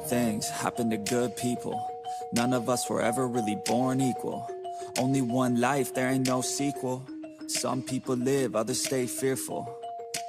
things happen to good people. None of us were ever really born equal. Only one life, there ain't no sequel. Some people live, others stay fearful.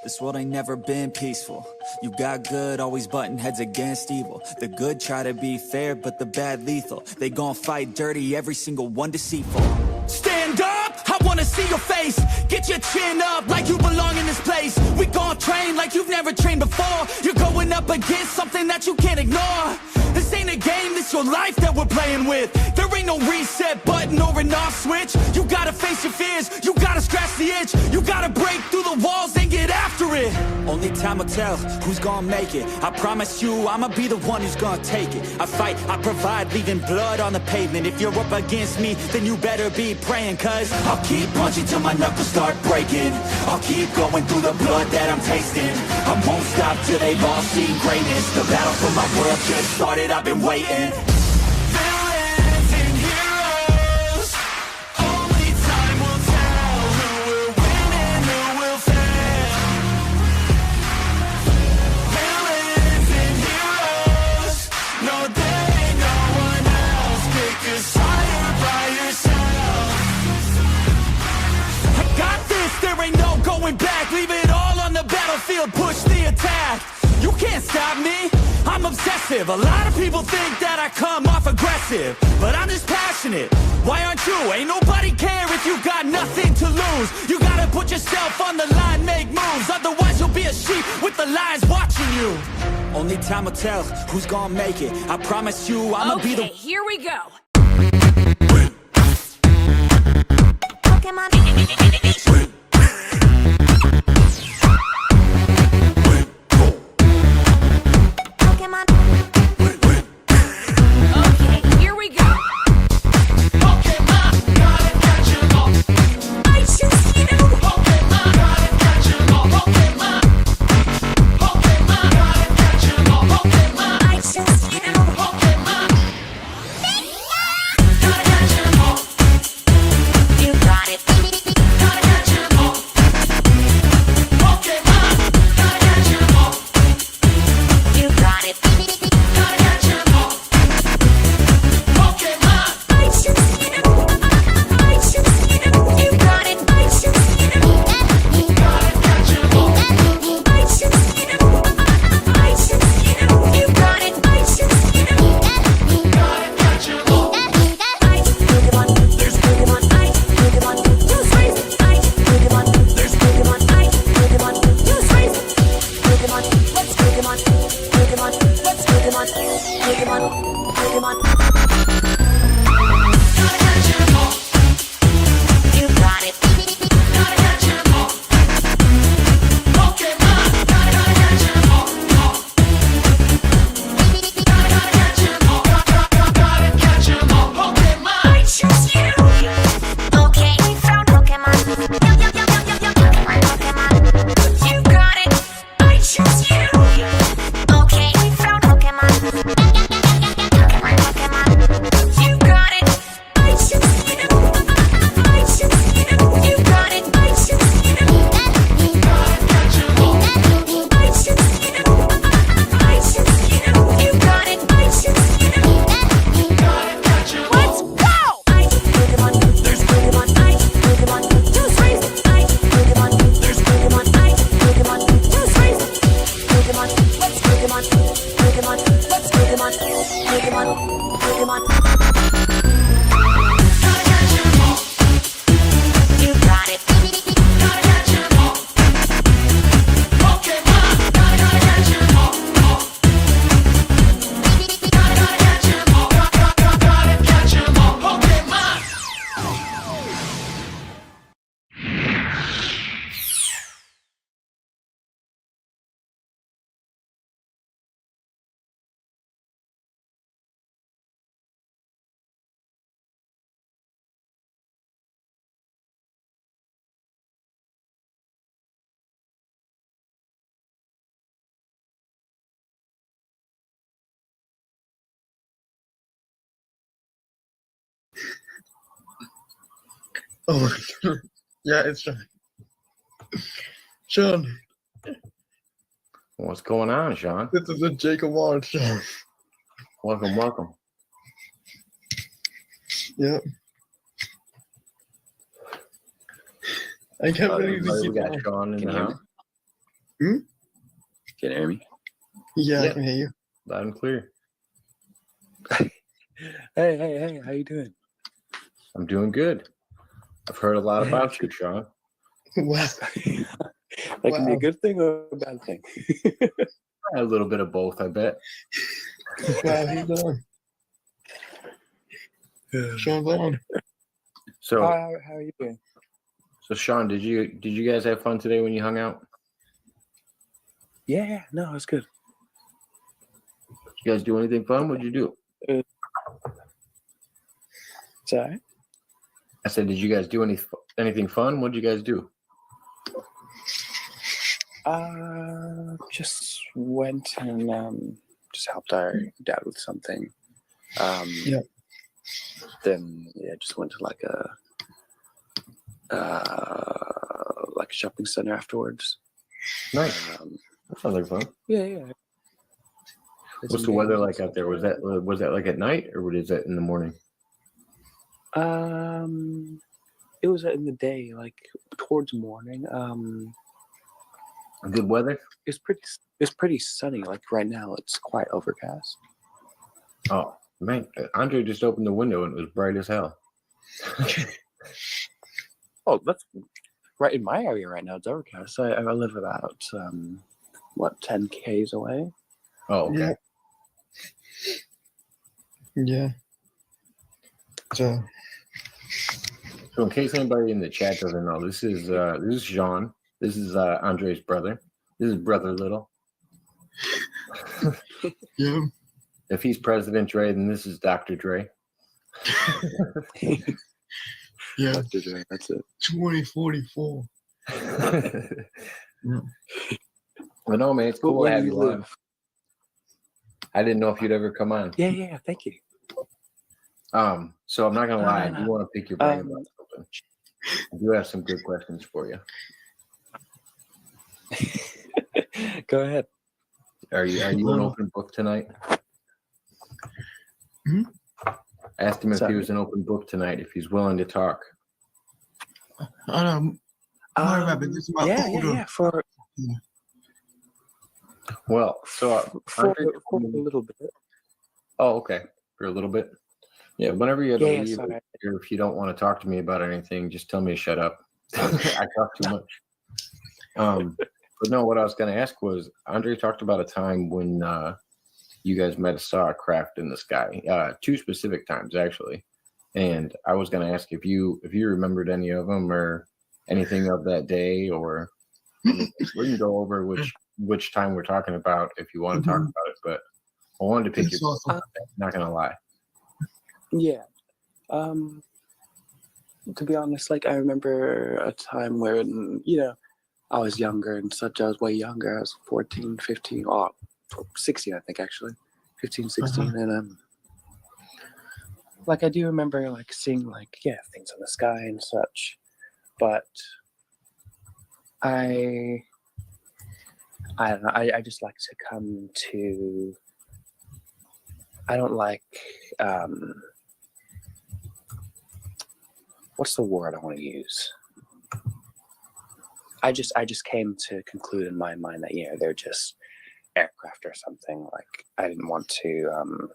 This world ain't never been peaceful. You got good, always butting heads against evil. The good try to be fair, but the bad lethal. They gon' fight dirty, every single one deceitful. Stand up, I wanna see your face. Get your chin up like you belong in this place. We gon' train like you've never trained before. You're going up against something that you can't ignore. This ain't a game, this your life that we're playing with. There ain't no reset button or an off switch. You gotta face your fears, you gotta scratch the itch. You gotta break through the walls and get after it. Only time will tell who's gonna make it. I promise you, I'ma be the one who's gonna take it. I fight, I provide, leaving blood on the pavement. If you're up against me, then you better be praying. Cause I'll keep punching till my knuckles start breaking. I'll keep going through the blood that I'm tasting. I won't stop till they've all seen greatness. The battle for my world just started, I've been waiting. Villains and heroes, only time will tell who will win and who will fail. Villains and heroes, no there ain't no one else. Pick a side by yourself. I got this, there ain't no going back. Leave it all on the battlefield, push the attack. You can't stop me, I'm obsessive. A lot of people think that I come off aggressive, but I'm just passionate. Why aren't you? Ain't nobody care if you got nothing to lose. You gotta put yourself on the line, make moves. Otherwise you'll be a sheep with the lions watching you. Only time will tell who's gonna make it. I promise you, I'ma be the... Okay, here we go. Pokemon. Okay, here we go. Pokemon, gotta catch 'em all. I choose you. Pokemon, gotta catch 'em all. Pokemon, Pokemon, gotta catch 'em all. Pokemon, I choose you. Pokemon, gotta catch 'em all. You got it. Gotta catch 'em all. Pokemon, gotta catch 'em all. You got it. Gotta catch 'em all. Pokemon, I choose you. I choose you. You got it. I choose you. gotta catch 'em all. I choose you. I choose you. You got it. I choose you. Gotta catch 'em all. I Pokemon. There's Pokemon. I Pokemon. Use race. I Pokemon. There's Pokemon. I Pokemon. Use race. Pokemon. Let's Pokemon. Pokemon. Let's Pokemon. Pokemon. Pokemon. Gotta catch 'em all. You got it. Gotta catch 'em all. Pokemon, gotta catch 'em all. Gotta catch 'em all. Gotta catch 'em all. Pokemon, I choose you. Okay, we found Pokemon. Pokemon. You got it. I choose you. Okay, we found Pokemon. Pokemon. You got it. I choose you. I choose you. You got it. I choose you. gotta catch 'em all. I choose you. I choose you. You got it. I choose you. Gotta catch 'em all. Let's go! I Pokemon. There's Pokemon. I Pokemon. Use race. I Pokemon. There's Pokemon. I Pokemon. Use race. Pokemon. Let's Pokemon. Pokemon. Let's Pokemon. Pokemon. Pokemon. Gotta catch 'em all. You got it. Gotta catch 'em all. Pokemon, gotta catch 'em all. Gotta catch 'em all. Gotta catch 'em all. Pokemon. Oh my god. Yeah, it's Sean. Sean, What's going on, Sean? this is a Jacob Ward show. Welcome, welcome. Yep. I can't believe Everybody, we we keep got on. Sean in Can the you hear house. me? Can you hear me? Yeah, Yeah. I can hear you. Loud and clear. Hey, how you doing? I'm doing good. I've heard a lot Yeah, about it's you, Sean. Wow. That can be a Wow. good thing or a bad thing. A little bit of both, I bet. Wow, he's on. Sean's on. So, How are you doing? so Sean, did you guys have fun today when you hung out? Yeah, no, it's good. You guys do anything fun? What'd you do? Sorry? I said, did you guys do anything fun? What'd you guys do? Just went and just helped our dad with something. Yeah. Then just went to like a shopping center afterwards. Nice. That sounds like fun. Yeah. What's the weather like out there? Was that like at night or was that in the morning? It was in the day, like towards morning. Good weather? It's pretty sunny. Like right now, it's quite overcast. Oh man, Andre just opened the window and it was bright as hell. Oh, that's right in my area right now. It's overcast. I live about 10 k's away. Oh, okay. Yeah. So, So in case anybody in the chat doesn't know, this is Jean. This is Andre's brother. This is Brother Little. yeah. If he's President Dre, then this is Dr. Dre. Yeah. That's it. 2044. Yeah. But no, man, it's cool to have you on. live? I didn't know if you'd ever come on. Yeah. Thank you. So I'm not gonna lie, I No. do want to pick your brain about something. I do have some good questions for you. Go ahead. Are you an open book tonight? Hmm? I asked him if Sorry. he was an open book tonight, if he's willing to talk. I don't know, Rabbit. This is my older. Yeah. For Well, so Andre a little bit. oh, okay, for a little bit. Yeah, whenever you have to Yeah, leave, sorry. or if you don't want to talk to me about anything, just tell me to shut up. I talk too much. But no, what I was going to ask was, Andre talked about a time when you guys might have saw a craft in the sky. 2 specific times, actually. And I was going to ask if you remembered any of them or anything of that day, or we can go over which time we're talking about if you want to talk about it. But I wanted to pick It's your awesome. not going to lie. Yeah. To be honest, like I remember a time when, I was younger and such. I was way younger. I was 14, 15, 16, I think actually. 15, 16. And like I do remember like seeing like, things in the sky and such. But I don't know. I just like to come to. I don't like. What's the word I want to use? I just came to conclude in my mind that they're just aircraft or something. Like I didn't want to.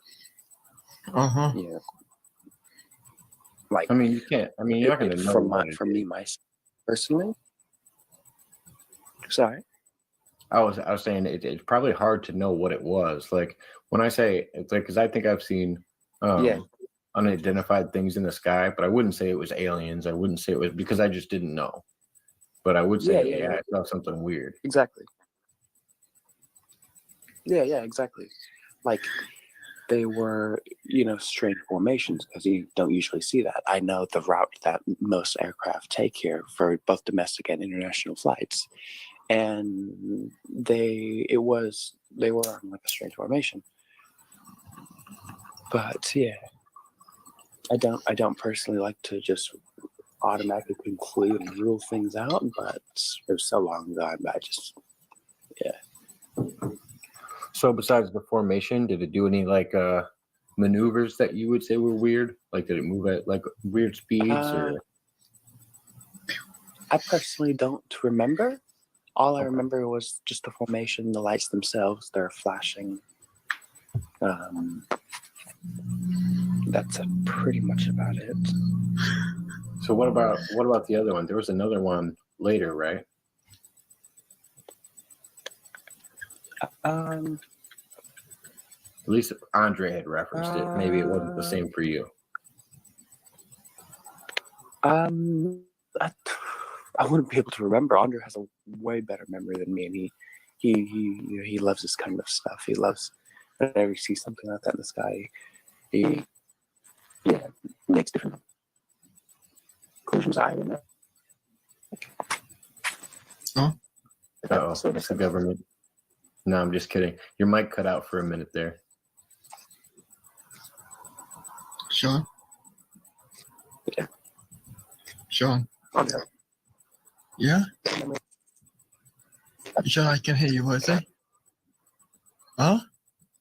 Like I mean, you can't. I mean, you're not going to know. from me myself personally. Sorry. I was saying it's probably hard to know what it was. Like when I say it's like, because I think I've seen unidentified things in the sky, but I wouldn't say it was aliens. I wouldn't say it was, because I just didn't know. But I would say, I saw something weird. Exactly. Yeah, exactly. Like they were, strange formations because you don't usually see that. I know the route that most aircraft take here for both domestic and international flights. And they were on like a strange formation. But I don't personally like to just automatically conclude and rule things out, but it was so long ago, I just So besides the formation, did it do any like maneuvers that you would say were weird? Like did it move at like weird speeds or? I personally don't remember. All I Okay. remember was just the formation, the lights themselves, they're flashing. That's pretty much about it. So what about the other one? There was another one later, right? At least Andre had referenced it. Maybe it wasn't the same for you. I wouldn't be able to remember. Andre has a way better memory than me, and he loves this kind of stuff. He loves whenever he sees something like that in the sky. He makes different conclusions. I don't know. Uh-oh, it's the government. No, I'm just kidding. Your mic cut out for a minute there. Sean? Yeah. Sean? Okay. Yeah? Sean, I can hear you. What is it? Huh?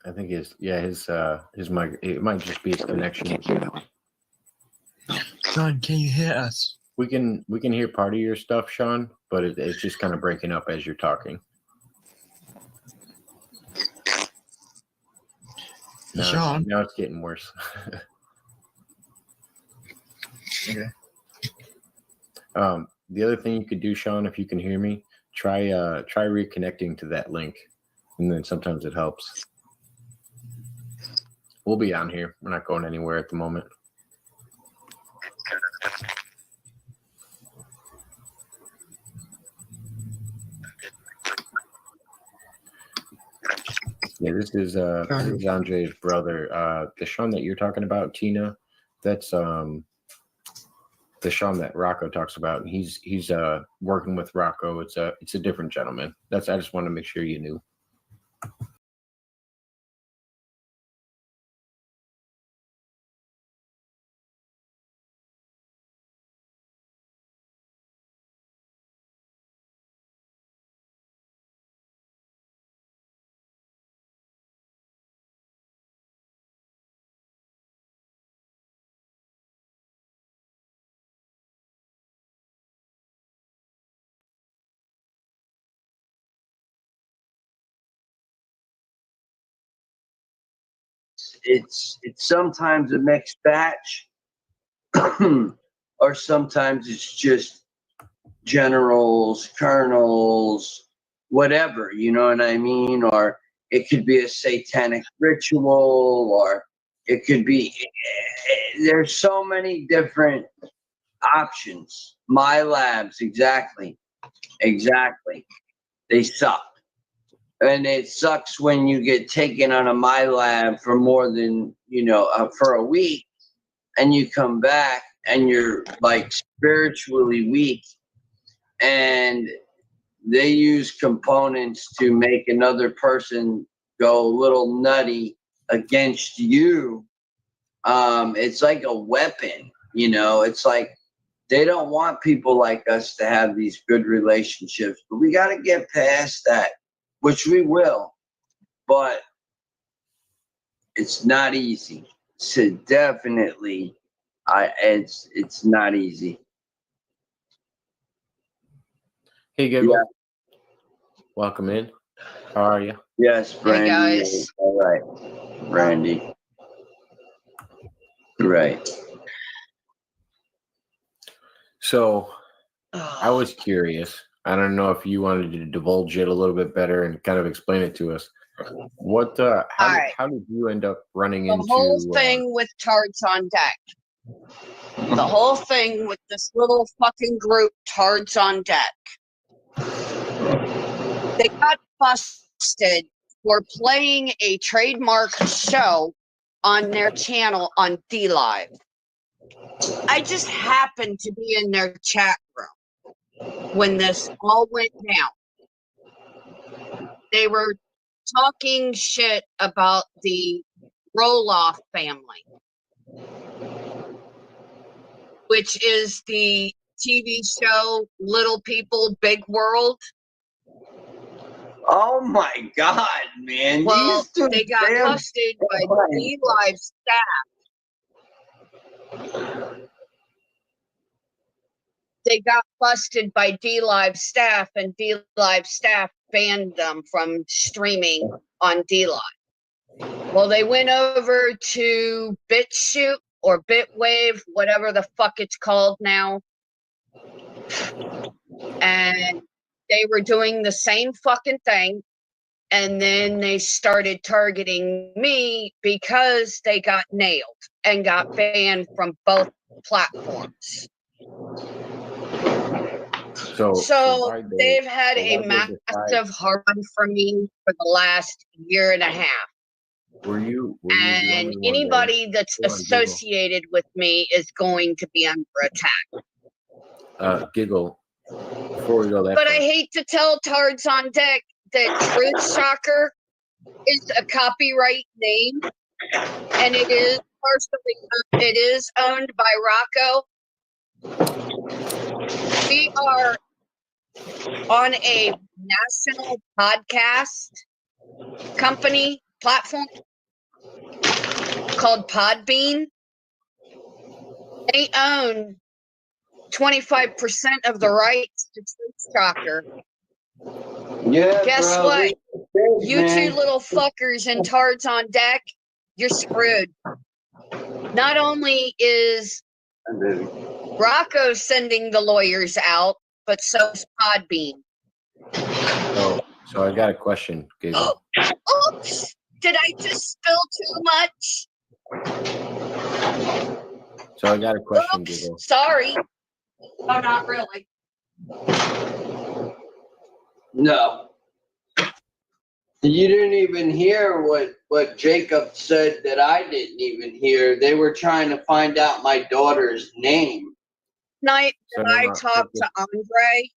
I think his mic, it might just be his connection. Can't hear that one. Sean, can you hear us? We can hear part of your stuff, Sean, but it's just kind of breaking up as you're talking. Sean? Now it's getting worse. Okay. The other thing you could do, Sean, if you can hear me, try reconnecting to that link, and then sometimes it helps. We'll be on here. We're not going anywhere at the moment. Yeah, this is Andre's brother. The Sean that you're talking about, Tina, that's the Sean that Rocco talks about. He's working with Rocco. It's a different gentleman. I just wanted to make sure you knew. It's sometimes a mixed batch, or sometimes it's just generals, colonels, whatever, you know what I mean? Or it could be a satanic ritual, or it could be, there's so many different options. My labs, exactly. They suck. And it sucks when you get taken on a My Lab for more than, for a week, and you come back and you're like spiritually weak, and they use components to make another person go a little nutty against you. It's like a weapon, it's like they don't want people like us to have these good relationships, but we got to get past that, which we will, but it's not easy. So definitely, it's not easy. Hey, Giggle. Yeah. Welcome in. How are you? Yes, Brandy. Hey, guys. All right, Brandy. Right. So I was curious. I don't know if you wanted to divulge it a little bit better and kind of explain it to us. What? How did you end up running The into whole thing with Tards on Deck. The whole thing with this little fucking group, Tards on Deck. They got busted for playing a trademark show on their channel on D-Live. I just happened to be in their chat room when this all went down. They were talking shit about the Roloff family, which is the TV show Little People, Big World. Oh my God, man! Well, These two they got damn busted by D-Live staff. They got busted by D-Live staff, and D-Live staff banned them from streaming on D-Live. Well, they went over to BitChute or Bitwave, whatever the fuck it's called now, and they were doing the same fucking thing. And then they started targeting me because they got nailed and got banned from both platforms. So why'd they- they've had so a why'd they decide- massive hard run for me for the last year and a half. Were you the And only one anybody that's Hold on, Google. associated with me is going to be under attack. Giggle? Before we go that But far, I hate to tell Tards on Deck that Truth Shocker is a copyright name, and it is owned by Rocco. We are on a national podcast company platform called Podbean. They own 25% of the rights to Truth Shocker. Yeah, Guess bro, what? this is big, You man. two little fuckers and Tards on Deck, you're screwed. Not only is Rocco sending the lawyers out, but so's Podbean. so I got a question, Giggle. Oops! Did I just spill too much? So I got a question, Oops! Giggle. Sorry. Oh, not really. No. You didn't even hear what Jacob said that I didn't even hear. They were trying to find out my daughter's name. Night So that no, I no, talked to Andre,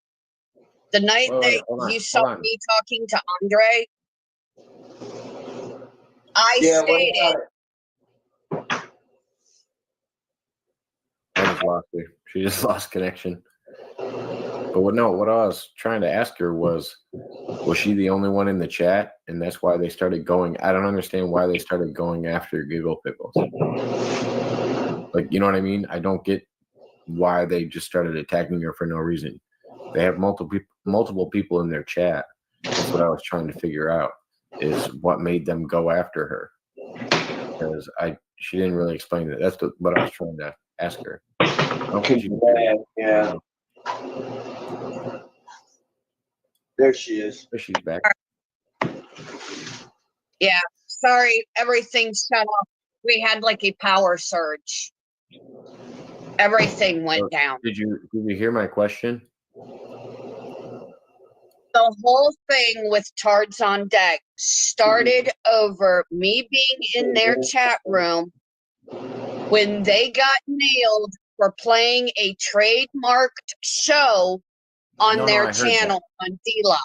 the night Wait, that hold on, you hold saw on. me talking to Andre, I Yeah, what stated, about it? I just lost her. She just lost connection. But what I was trying to ask her was she the only one in the chat? And that's why they started going. I don't understand why they started going after Giggle Pickles. Like, you know what I mean? I don't get why they just started attacking her for no reason. They have multiple people in their chat. That's what I was trying to figure out, is what made them go after her. Because she didn't really explain it. That's what I was trying to ask her. Yeah. There she is. She's back. yeah, sorry, everything shut off. We had like a power surge. Everything went down. Did you hear my question? The whole thing with Tards on Deck started over me being in their chat room when they got nailed for playing a trademarked show on No, their I heard channel on D-Live.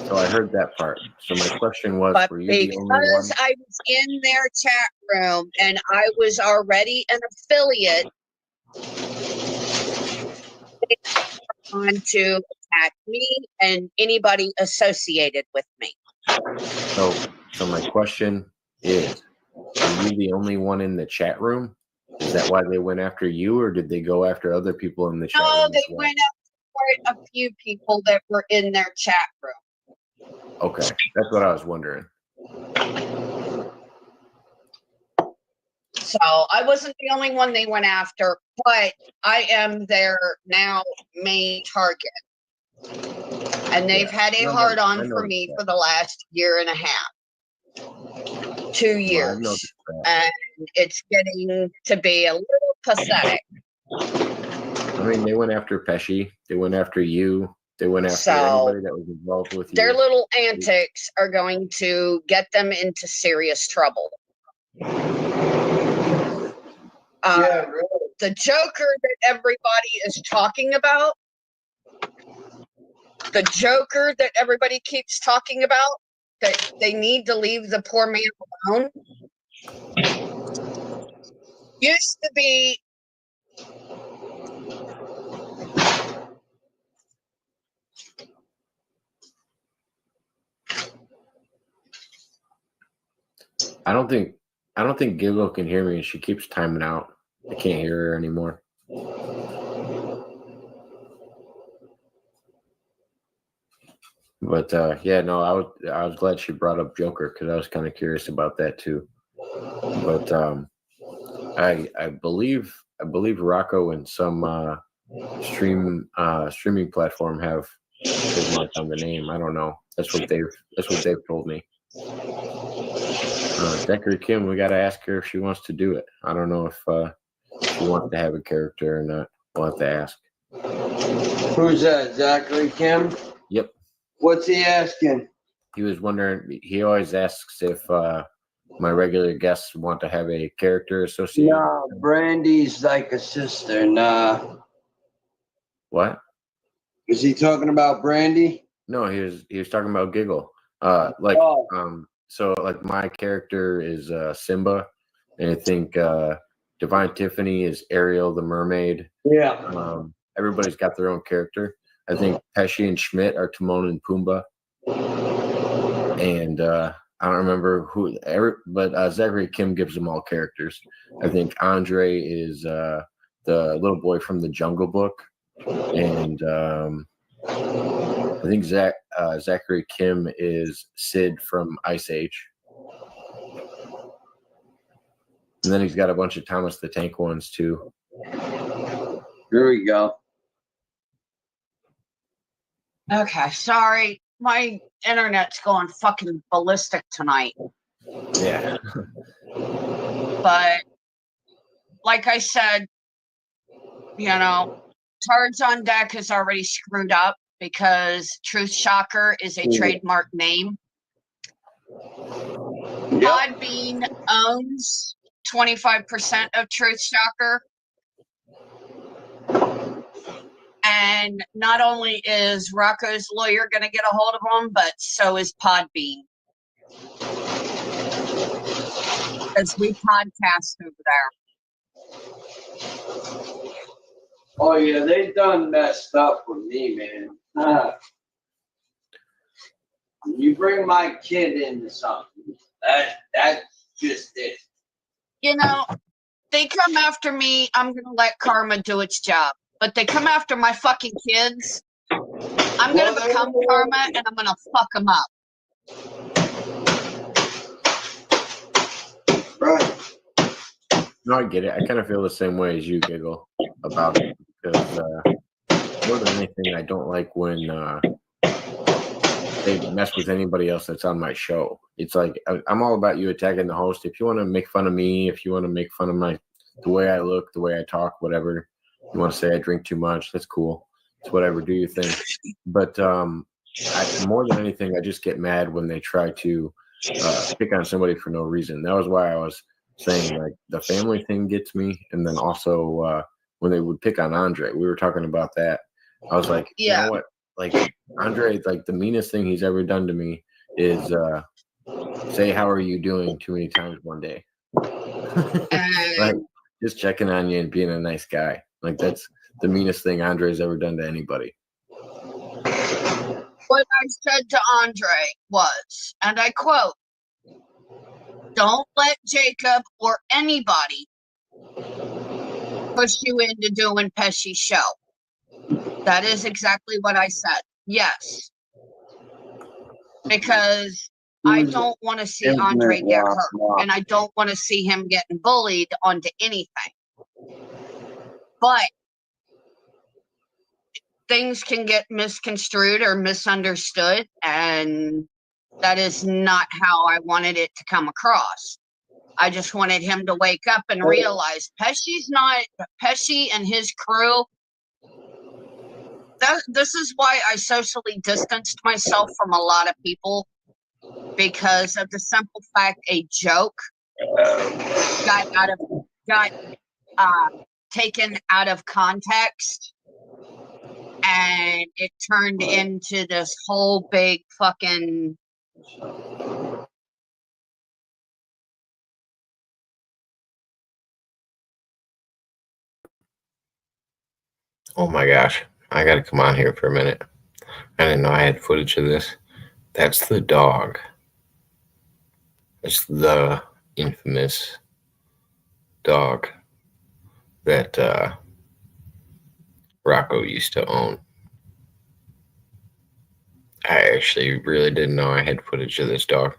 So I heard that part. So my question was, But were you the only one? because I was in their chat room and I was already an affiliate, they on to attack me and anybody associated with me. So my question is, were you the only one in the chat room? Is that why they went after you, or did they go after other people in the chat No, room? they as well? went after quite a few people that were in their chat room. Okay, that's what I was wondering. So I wasn't the only one they went after, but I am their now main target. And they've had a No, hard I on for noticed me that. for the last year and a half. 2 Well, I've years. noticed that. And it's getting to be a little pathetic. I mean, they went after Pesci. They went after you. They went after So, anybody that was involved with you. their little antics are going to get them into serious trouble. Yeah, really. The Joker that everybody is talking about, the Joker that everybody keeps talking about, that they need to leave the poor man alone, used to be I don't think Giggle can hear me, and she keeps timing out. I can't hear her anymore. But yeah, no, I was glad she brought up Joker because I was kind of curious about that too. But I believe Rocco and some streaming platform have trademark on the name. I don't know. That's what they've told me. Zachary Kim, we got to ask her if she wants to do it. I don't know if she wants to have a character or not. We'll have to ask. Who's that? Zachary Kim? Yep. What's he asking? He was wondering. He always asks if my regular guests want to have a character associated. No, Brandy's like a sister. Nah. What? Is he talking about Brandy? No, he was talking about Giggle. So like my character is Simba, and I think Divine Tiffany is Ariel the mermaid. Yeah. Everybody's got their own character. I think Pesci and Schmidt are Timon and Pumbaa, and I don't remember who. But Zachary Kim gives them all characters. I think Andre is the little boy from the Jungle Book, and I think Zachary Kim is Sid from Ice Age. And then he's got a bunch of Thomas the Tank ones too. Here we go. Okay, sorry. My internet's going fucking ballistic tonight. Yeah. But like I said, Turds on Deck is already screwed up because Truth Shocker is a trademark name. Podbean owns 25% of Truth Shocker. And not only is Rocco's lawyer going to get a hold of him, but so is Podbean. Because we podcast over there. Oh yeah, they done messed up with me, man. You bring my kid into something. That's just it. They come after me. I'm going to let karma do its job. But they come after my fucking kids. I'm going to become karma and I'm going to fuck them up. Right. No, I get it. I kind of feel the same way as you, Giggle, about it. Because more than anything, I don't like when they mess with anybody else that's on my show. It's like I'm all about you attacking the host. If you want to make fun of me, if you want to make fun of the way I look, the way I talk, whatever. You want to say I drink too much, that's cool. It's whatever, do your thing. But more than anything, I just get mad when they try to pick on somebody for no reason. That was why I was saying like the family thing gets me, and then also when they would pick on Andre, we were talking about that. I was like, You know what? Like Andre, like the meanest thing he's ever done to me is say how are you doing too many times one day. Like just checking on you and being a nice guy. Like that's the meanest thing Andre's ever done to anybody. What I said to Andre was, and I quote, "Don't let Jacob or anybody push you into doing Pesci's show." That is exactly what I said. Yes. Because I don't want to see Andre get hurt. And I don't want to see him getting bullied onto anything. But things can get misconstrued or misunderstood, and that is not how I wanted it to come across. I just wanted him to wake up and realize Pesci and his crew. This is why I socially distanced myself from a lot of people, because of the simple fact a joke got taken out of context, and it turned into this whole big fucking Oh my gosh. I gotta come on here for a minute. I didn't know I had footage of this. That's the dog. It's the infamous dog that Rocco used to own. I actually really didn't know I had footage of this dog.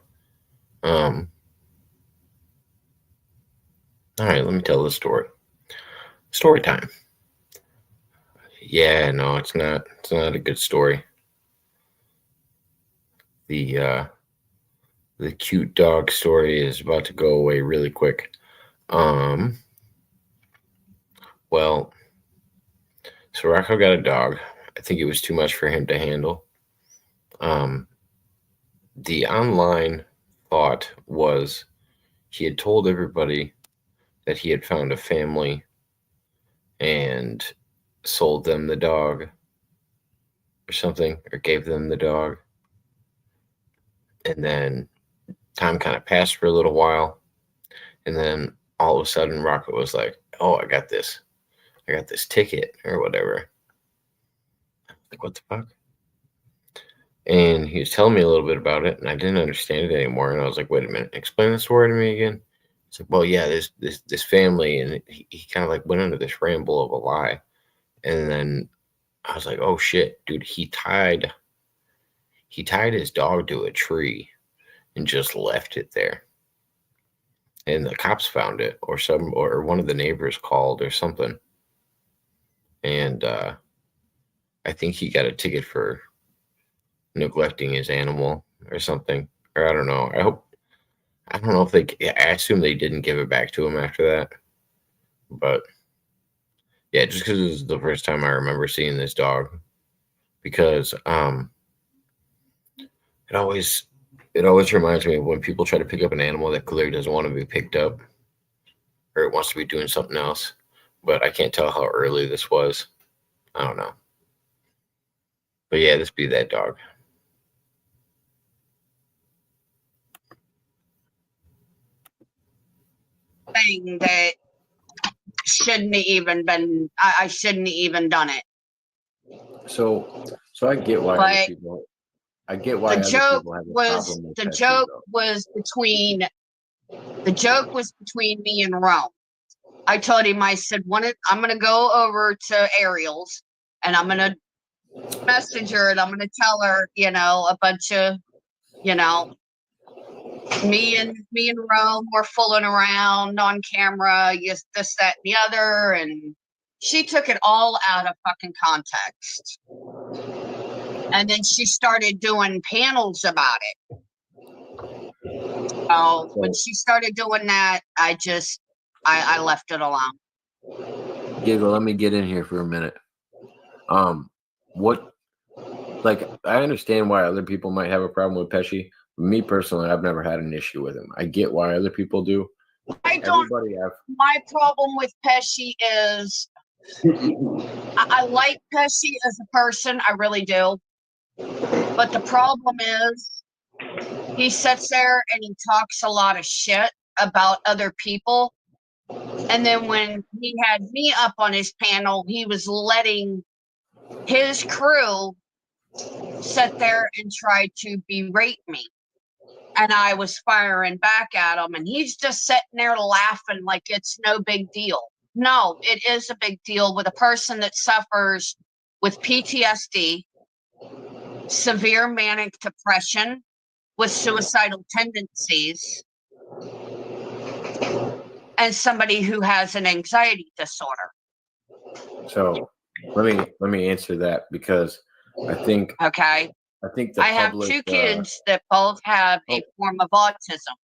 All right, let me tell the story. Story time. Yeah, no, it's not a good story. The cute dog story is about to go away really quick. Well, so Rocco got a dog. I think it was too much for him to handle. The online thought was he had told everybody that he had found a family and sold them the dog or something, or gave them the dog. And then time kind of passed for a little while. And then all of a sudden Rocco was like, oh, I got this ticket or whatever. Like, what the fuck? And he was telling me a little bit about it, and I didn't understand it anymore. And I was like, wait a minute, explain the story to me again. It's like, well, yeah, this family, and he kind of like went into this ramble of a lie. And then I was like, oh shit, dude, he tied his dog to a tree and just left it there. And the cops found it, or one of the neighbors called or something. And I think he got a ticket for neglecting his animal or something, or I don't know. I don't know if I assume they didn't give it back to him after that, but yeah, just because it was the first time I remember seeing this dog, because it always reminds me of when people try to pick up an animal that clearly doesn't want to be picked up, or it wants to be doing something else. But I can't tell how early this was. I don't know. But yeah, this be that dog. Thing that shouldn't have even been. I shouldn't have even done it. So I get why other people. I get why the other joke people have a was problem with the that joke too, was between the joke was between me and Rome. I told him, I said, I'm gonna go over to Ariel's and I'm gonna message her and I'm gonna tell her, a bunch of, me and Rome were fooling around on camera, yes, this, that, and the other, and she took it all out of fucking context. And then she started doing panels about it. So when she started doing that, I left it alone. Giggle, let me get in here for a minute. I understand why other people might have a problem with Pesci. Me personally, I've never had an issue with him. I get why other people do. My problem with Pesci is I like Pesci as a person, I really do. But the problem is he sits there and he talks a lot of shit about other people. And then when he had me up on his panel, he was letting his crew sit there and try to berate me. And I was firing back at him, and he's just sitting there laughing like it's no big deal. No, it is a big deal with a person that suffers with PTSD, severe manic depression, with suicidal tendencies, and somebody who has an anxiety disorder. So let me answer that, because I think I have two kids that both have a form of autism.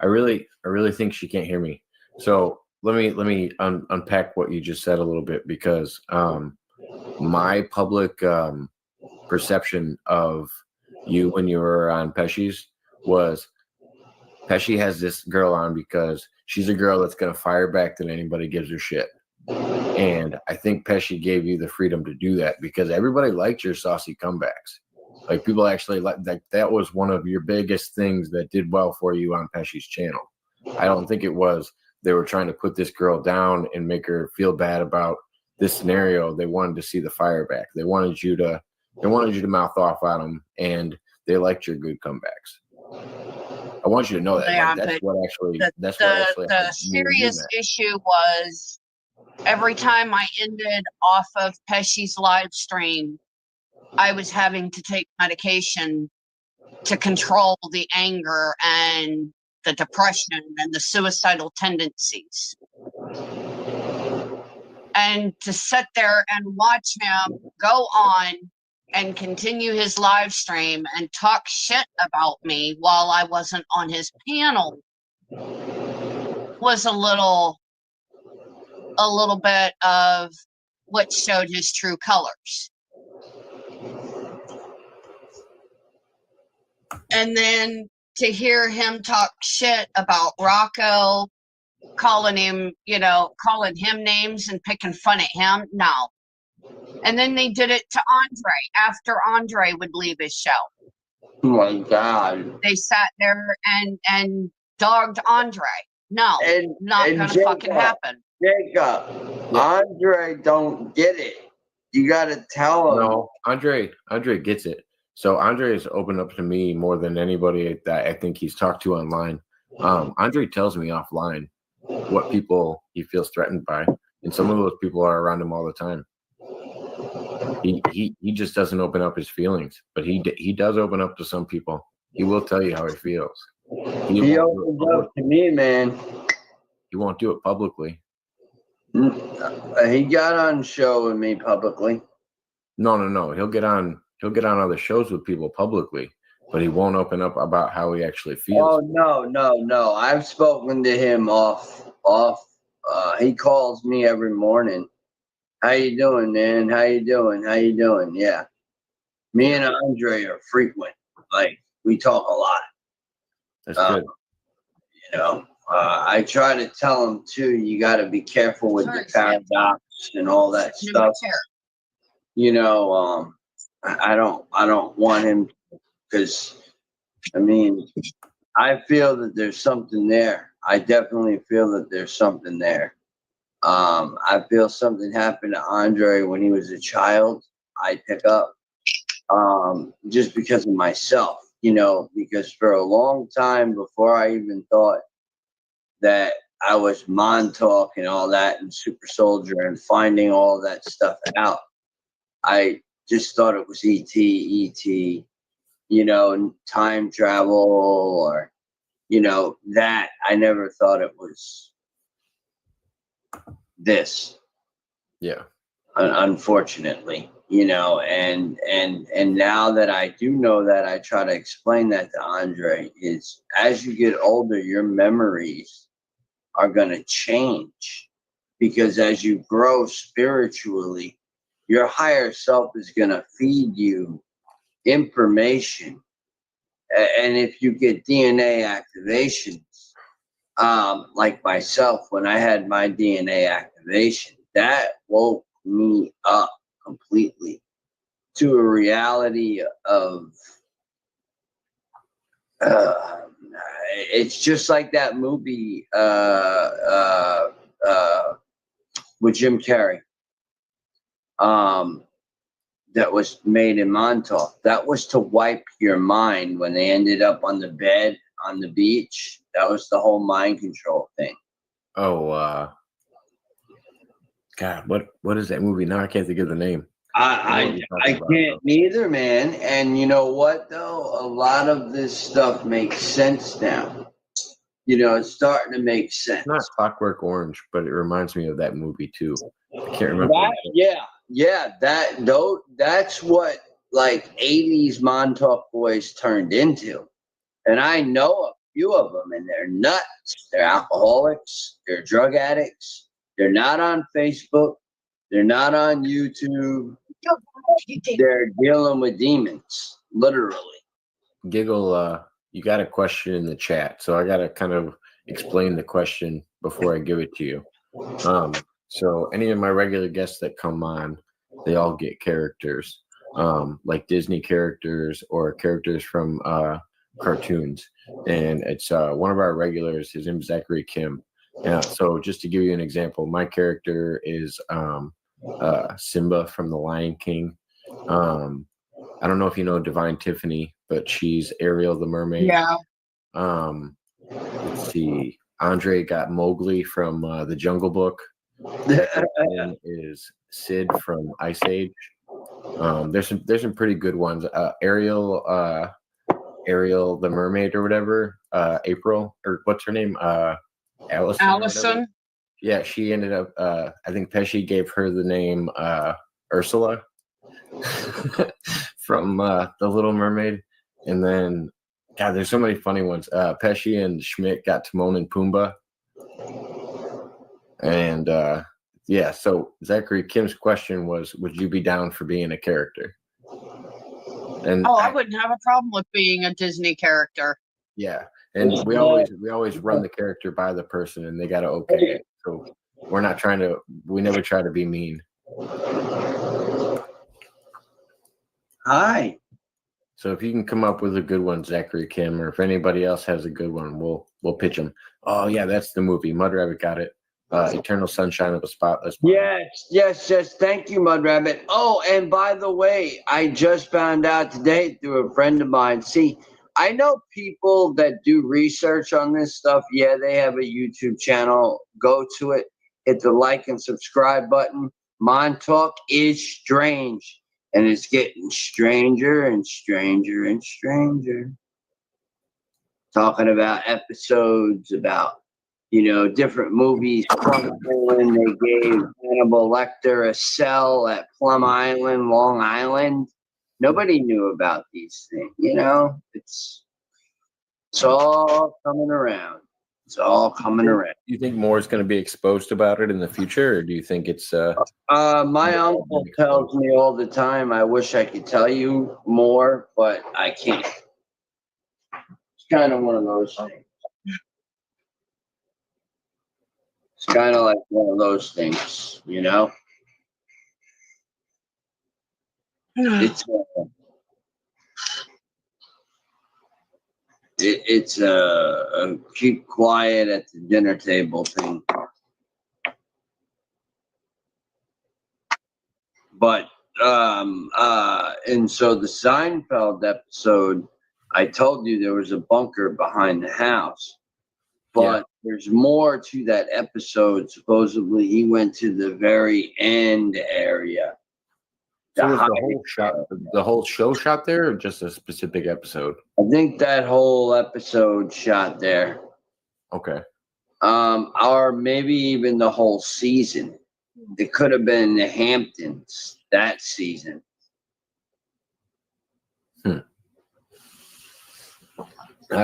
I really think she can't hear me. So let me unpack what you just said a little bit, because my public perception of you when you were on Pesci's was Pesci has this girl on because she's a girl that's going to fire back that anybody gives her shit. And I think Pesci gave you the freedom to do that because everybody liked your saucy comebacks. Like, people actually like that was one of your biggest things that did well for you on Pesci's channel. I don't think it was they were trying to put this girl down and make her feel bad about this scenario. They wanted to see the fire back. They wanted you to mouth off on them, and they liked your good comebacks. I want you to know that. Yeah, Like, that's but what actually. That's the what actually. the serious issue was every time I ended off of Pesci's live stream, I was having to take medication to control the anger and the depression and the suicidal tendencies. And to sit there and watch him go on and continue his live stream and talk shit about me while I wasn't on his panel was a little bit of what showed his true colors. And then to hear him talk shit about Rocco, calling him names and picking fun at him, no. And then they did it to Andre after Andre would leave his show. Oh my God. They sat there and dogged Andre. No, not gonna fucking happen. Jacob, Andre don't get it. You gotta tell him. No, Andre gets it. So Andre has opened up to me more than anybody that I think he's talked to online. Andre tells me offline what people he feels threatened by, and some of those people are around him all the time. He just doesn't open up his feelings, but he does open up to some people. He will tell you how he feels. He opens up to me, man. He won't do it publicly. He got on show with me publicly. No. He'll get on other shows with people publicly, but he won't open up about how he actually feels. Oh no. I've spoken to him off. He calls me every morning. How you doing, man? How you doing? Yeah. Me and Andre are frequent. Like, we talk a lot. That's good. I try to tell him too, you got to be careful with the paradox and all that stuff. I don't want him, because I feel that there's something there. I definitely feel that there's something there. I feel something happened to Andre when he was a child. I pick up just because of myself, because for a long time before I even thought that I was Montauk and all that and Super Soldier and finding all that stuff out, I just thought it was ET, time travel or, that. I never thought it was this. Yeah. Unfortunately, and now that I do know that, I try to explain that to Andre, is as you get older, your memories are going to change, because as you grow spiritually, your higher self is going to feed you information. And if you get DNA activations, like myself, when I had my DNA activation, that woke me up completely to a reality of it's just like that movie with Jim Carrey that was made in Montauk. That was to wipe your mind when they ended up on the bed on the beach. That was the whole mind control thing. Oh, God, what is that movie? Now I can't think of the name. I can't neither, man. And you know what, though? A lot of this stuff makes sense now. It's starting to make sense. It's not Clockwork Orange, but it reminds me of that movie too. I can't remember. That's what like 80s Montauk boys turned into. And I know a few of them, and they're nuts. They're alcoholics. They're drug addicts. They're not on Facebook. They're not on YouTube. They're dealing with demons, literally. Giggle, you got a question in the chat, so I got to kind of explain the question before I give it to you. So any of my regular guests that come on, they all get characters, like Disney characters or characters from cartoons. And it's one of our regulars. His name is Zachary Kim. Yeah. So just to give you an example, my character is Simba from The Lion King. I don't know if you know Divine Tiffany, but she's Ariel the mermaid. Yeah. Let's see. Andre got Mowgli from the Jungle Book. And is Sid from Ice Age. There's some pretty good ones. Ariel the mermaid or whatever. April, or what's her name? Allison. Yeah, she ended up. I think Pesci gave her the name Ursula from The Little Mermaid. And then, God, there's so many funny ones. Pesci and Schmidt got Timon and Pumbaa. And yeah, so Zachary, Kim's question was, would you be down for being a character? And I wouldn't have a problem with being a Disney character. Yeah, and we always run the character by the person, and they got to okay it. So we never try to be mean. Hi. So if you can come up with a good one, Zachary, Kim, or if anybody else has a good one, we'll pitch them. Oh yeah, that's the movie. Mudrabbit got it. Eternal Sunshine of a Spotless Mind. Yes. Thank you, Mudrabbit. Oh, and by the way, I just found out today through a friend of mine. See, I know people that do research on this stuff. Yeah, they have a YouTube channel. Go to it. Hit the like and subscribe button. Montauk is strange. And it's getting stranger and stranger and stranger. Talking about episodes about, different movies. Plum Island, they gave Hannibal Lecter a cell at Plum Island, Long Island. Nobody knew about these things, It's all coming around. It's all coming around. Do you think more is going to be exposed about it in the future, or do you think it's my uncle tells me all the time, I wish I could tell you more, but I can't. It's kind of one of those things. It's kind of like one of those things, It's a keep quiet at the dinner table thing. But and so the Seinfeld episode, I told you there was a bunker behind the house. But there's more to that episode. Supposedly he went to the very end area. So was the whole show shot there, or just a specific episode? I think that whole episode shot there. Okay. Or maybe even the whole season. It could have been the Hamptons that season.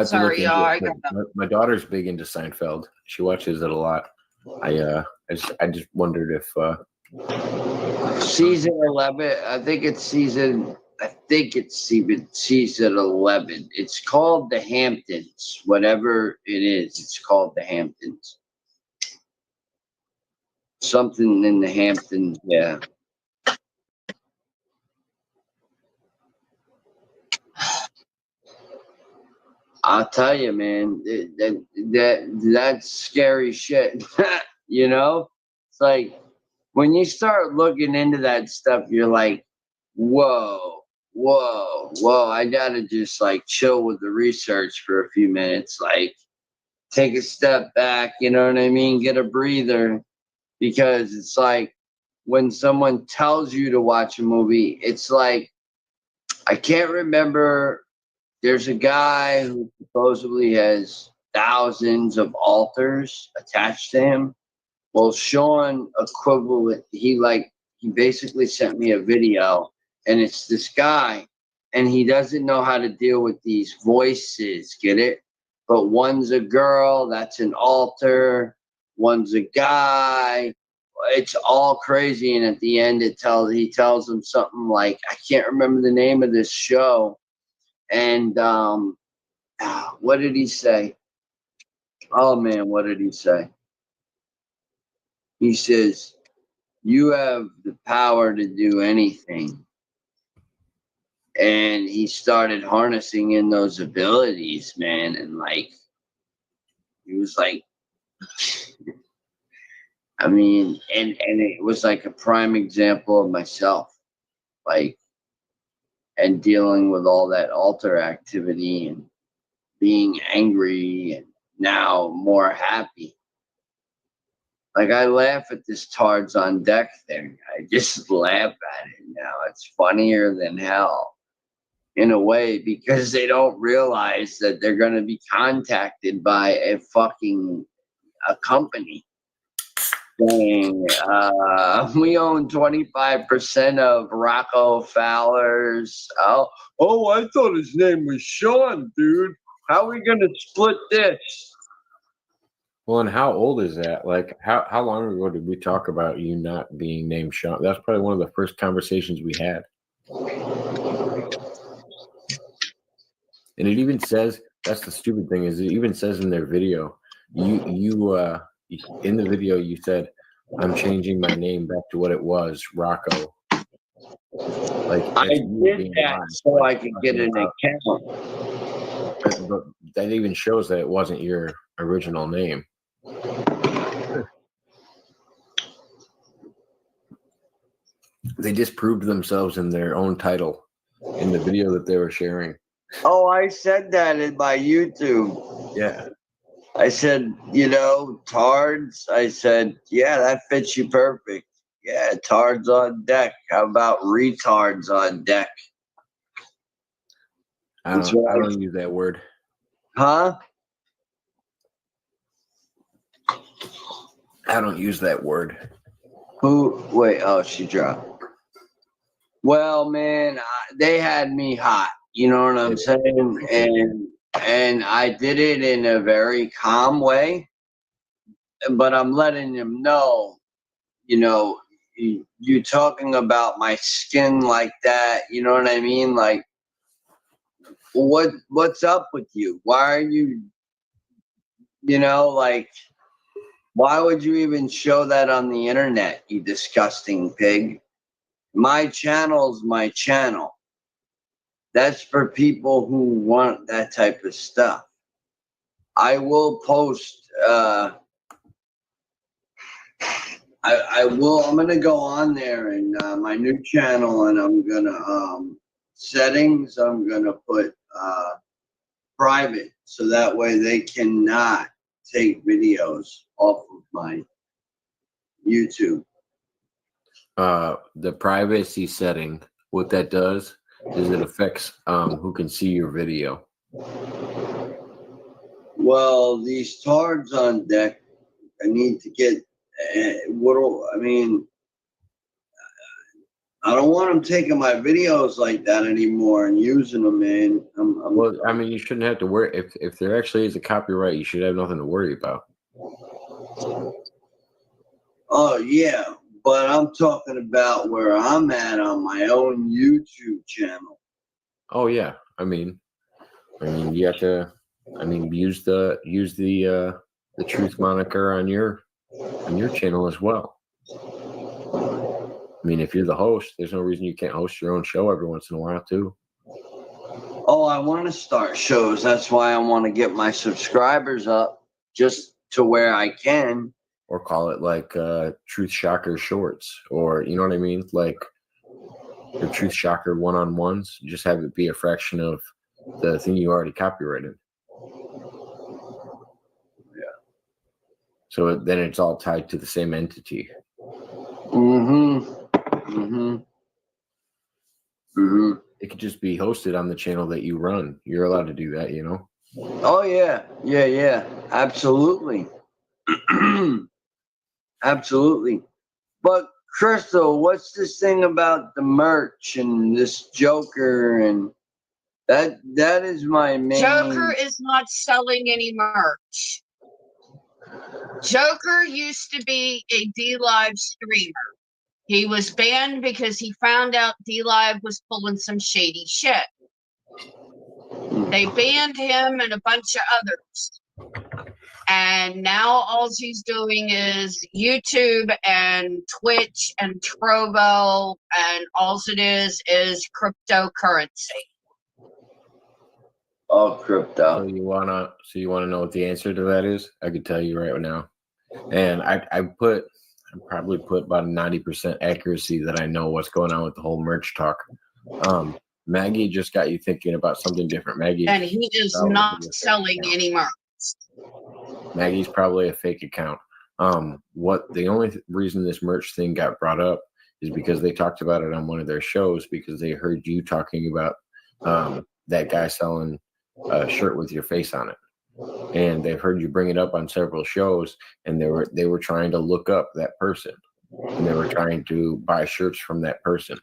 Sorry, y'all. I got that. My daughter's big into Seinfeld. She watches it a lot. I just wondered if season 11. I think it's season 11. It's called the Hamptons. Whatever it is, it's called the Hamptons. Something in the Hamptons, yeah. I'll tell you, man, that's scary shit. It's like when you start looking into that stuff, you're like, whoa. I gotta just like chill with the research for a few minutes, like take a step back, you know what I mean? Get a breather, because it's like when someone tells you to watch a movie, it's like, I can't remember. There's a guy who supposedly has thousands of altars attached to him. Well, Sean equivalent, he basically sent me a video, and it's this guy, and he doesn't know how to deal with these voices, get it? But one's a girl, that's an altar, one's a guy. It's all crazy, and at the end he tells him something like, I can't remember the name of this show. And what did he say? Oh man, what did he say? He says, you have the power to do anything. And he started harnessing in those abilities, man. And like, he was like, I mean, and it was like a prime example of myself. Like, and dealing with all that altar activity and being angry and now more happy. Like, I laugh at this Tards on Deck thing. I just laugh at it now. It's funnier than hell in a way, because they don't realize that they're going to be contacted by a company saying, we own 25% of Rocco Fowler's. Oh, I thought his name was Sean, dude. How are we going to split this? Well, and how old is that? Like, how long ago did we talk about you not being named Sean? That's probably one of the first conversations we had. And it even says, that's the stupid thing, is it even says in their video, you in the video you said, I'm changing my name back to what it was, Rocco. Like, I did that so I could get an account. But that even shows that it wasn't your original name. They disproved themselves in their own title in the video that they were sharing. Oh, I said that in my YouTube. Yeah. I said, Tards. I said, yeah, that fits you perfect. Yeah, Tards on deck. How about retards on deck? I don't use that word. Huh? I don't use that word. Who? Wait, oh, she dropped. Well, man, they had me hot. You know what I'm saying? And I did it in a very calm way. But I'm letting them know, you talking about my skin like that. You know what I mean? Like, what's up with you? Why are you, why would you even show that on the internet, you disgusting pig? My channel's my channel. That's for people who want that type of stuff. I will post, I'm going to go on there in my new channel, and I'm going to, settings, I'm going to put private, so that way they cannot take videos off of my YouTube. The privacy setting, what that does is it affects who can see your video. Well, these Tards on deck, I need to get, I don't want them taking my videos like that anymore and using them, man. Well, I mean, you shouldn't have to worry. If there actually is a copyright, you should have nothing to worry about. Oh, yeah. But I'm talking about where I'm at on my own YouTube channel. Oh yeah, I mean, you have to, use the truth moniker on your channel as well. I mean, if you're the host, there's no reason you can't host your own show every once in a while too. Oh, I want to start shows. That's why I want to get my subscribers up, just to where I can. Or call it like Truth Shocker Shorts, or you know what I mean, like the Truth Shocker one-on-ones. Just have it be a fraction of the thing you already copyrighted. Yeah. So then it's all tied to the same entity. It could just be hosted on the channel that you run. You're allowed to do that, you know? Oh yeah, absolutely. Absolutely. But Crystal, what's this thing about the merch and this Joker, and that is my main. Joker is not selling any merch. Joker used to be a D-Live streamer. He was banned because he found out D-Live was pulling some shady shit. They banned him and a bunch of others. And now all he's doing is YouTube and Twitch and Trovo, and all it is cryptocurrency. Oh, crypto. So you wanna know what the answer to that is? I could tell you right now. And I probably put about 90% accuracy that I know what's going on with the whole merch talk. Maggie just got you thinking about something different. Maggie, And he is probably not a fake selling account. any merch. Maggie's probably a fake account. What the only reason this merch thing got brought up is because they talked about it on one of their shows because they heard you talking about that guy selling a shirt with your face on it, and they've heard you bring it up on several shows, and they were trying to look up that person, and they were trying to buy shirts from that person,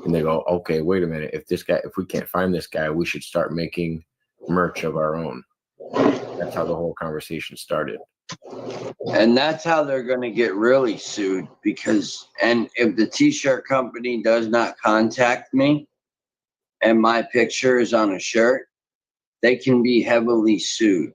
and they go, okay, wait a minute, if we can't find this guy, we should start making merch of our own. That's how the whole conversation started. And that's how they're going to get really sued because, and if the t-shirt company does not contact me and my picture is on a shirt, they can be heavily sued.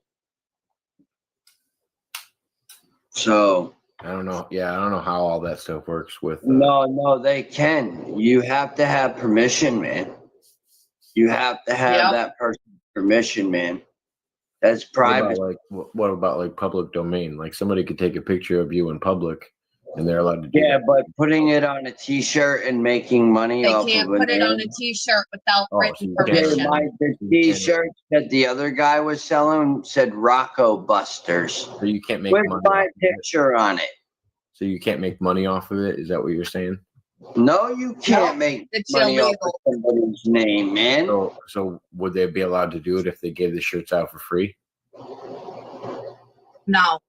So I don't know. Yeah, I don't know how all that stuff works with. no, they can. You have to have permission, man. You have to have that person's permission, man. That's private. What about like public domain? Like somebody could take a picture of you in public, and they're allowed to do Yeah, that. but putting it on a t-shirt and making money They off can't of put it on name. a t-shirt without Oh, so written you can't permission. The t-shirt that the other guy was selling said Rocco Busters So you can't make with money. my Off of it. picture on it. So you can't make money off of it. Is that what you're saying? No, you can't No, make it's money off illegal. of somebody's name, man. So would they be allowed to do it if they gave the shirts out for free? No,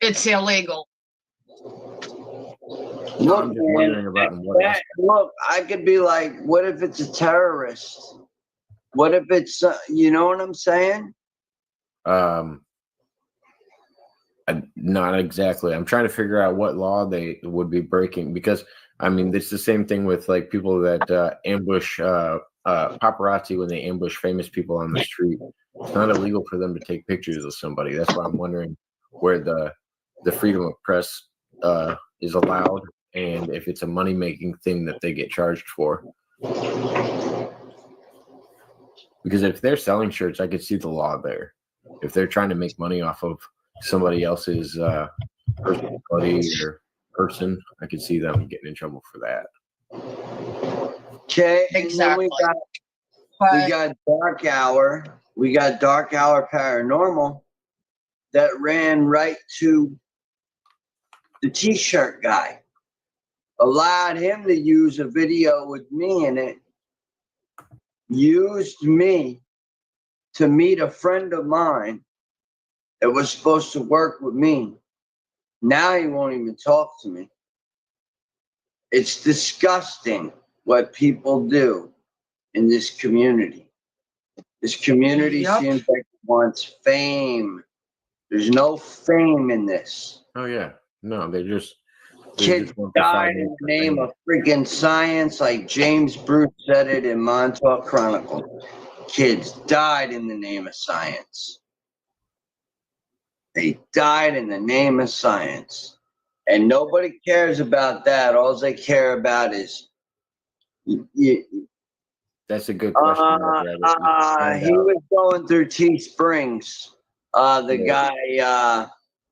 it's illegal. Look, I'm just man, wondering about what else. look, I could be like, what if it's a terrorist? What if it's, you know what I'm saying? Not exactly. I'm trying to figure out what law they would be breaking because I mean it's the same thing with like people that ambush paparazzi when they ambush famous people on the street. It's not illegal for them to take pictures of somebody. That's why I'm wondering where the freedom of press is allowed and if it's a money making thing that they get charged for. Because if they're selling shirts, I could see the law there. If they're trying to make money off of somebody else's personal buddy or person, I could see them getting in trouble for that. Okay, Exactly. and then we got Dark Hour. We got Dark Hour Paranormal that ran right to the t-shirt guy. Allowed him to use a video with me in it. Used me to meet a friend of mine that was supposed to work with me. Now he won't even talk to me. It's disgusting what people do in this community. This community seems like it wants fame. There's no fame in this. Oh yeah, no, they just Kids died in the name of freaking science, like James Bruce said it in Montauk Chronicle. Kids died in the name of science. They died in the name of science. And nobody cares about that. All they care about is That's a good question. he was going through Tea Springs. The guy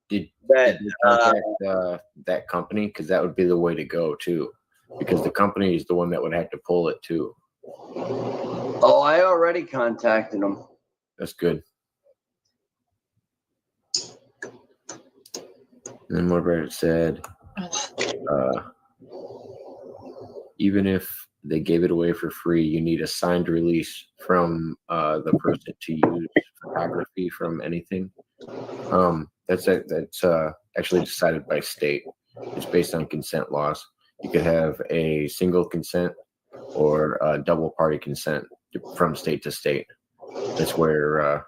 Did that you contact that company? Because that would be the way to go too. Because the company is the one that would have to pull it too. oh, I already contacted him. That's good. And then Mudrabbit said, even if they gave it away for free, you need a signed release from the person to use photography from anything. That's actually decided by state. It's based on consent laws. You could have a single consent or a double party consent from state to state. That's where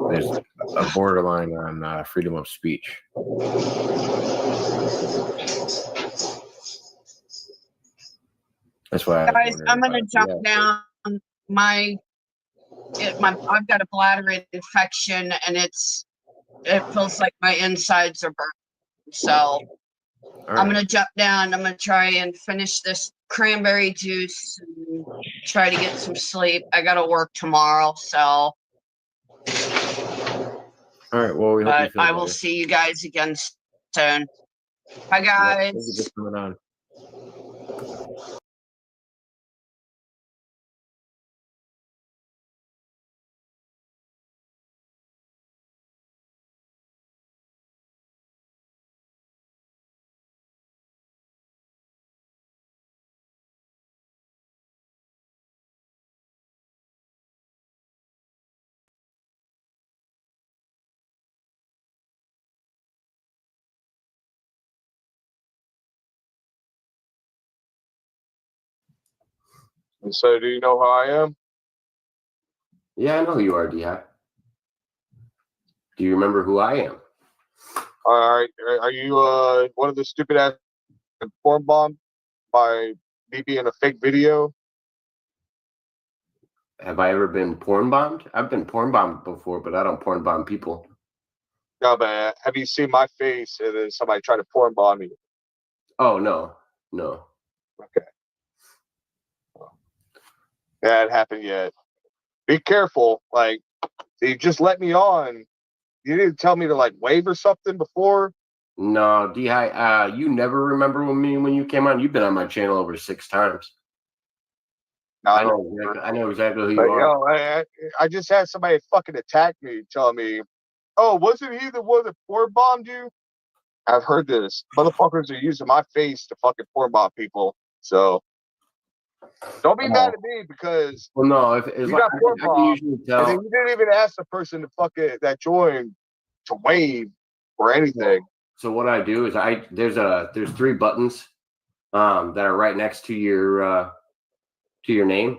there's a borderline on freedom of speech. That's why Guys, I'm gonna jump down. I've got a bladder infection, and it feels like my insides are burning. So I'm gonna jump down. I'm gonna try and finish this cranberry juice and try to get some sleep. I gotta work tomorrow, so. All right. Well, we hope you feel I will better. see you guys again soon. Bye, guys. Thank you for coming on. And so, do you know who I am? Yeah, I know who you are, D. Do you remember who I am? All right. Are you one of the stupid ass porn bombed by me being a fake video? Have I ever been porn bombed? I've been porn bombed before, but I don't porn bomb people. No, but have you seen my face and then somebody try to porn bomb me? Oh, no. No. Okay. That happened yet. Be careful. Like, you just let me on. You didn't tell me to like wave or something before. No, D. You never remember me when you came on. You've been on my channel over 6 times. No, I know exactly who but, you are. I just had somebody fucking attack me, telling me, "Oh, wasn't he the one that porn bombed you?" I've heard this. Motherfuckers are using my face to fucking porn bomb people. So don't be mad at me because Well, no, if you like, got porn I can bombed, usually and tell. then you didn't even ask the person to fucking that joined to wave or anything. So what I do is there's 3 buttons that are right next to your name,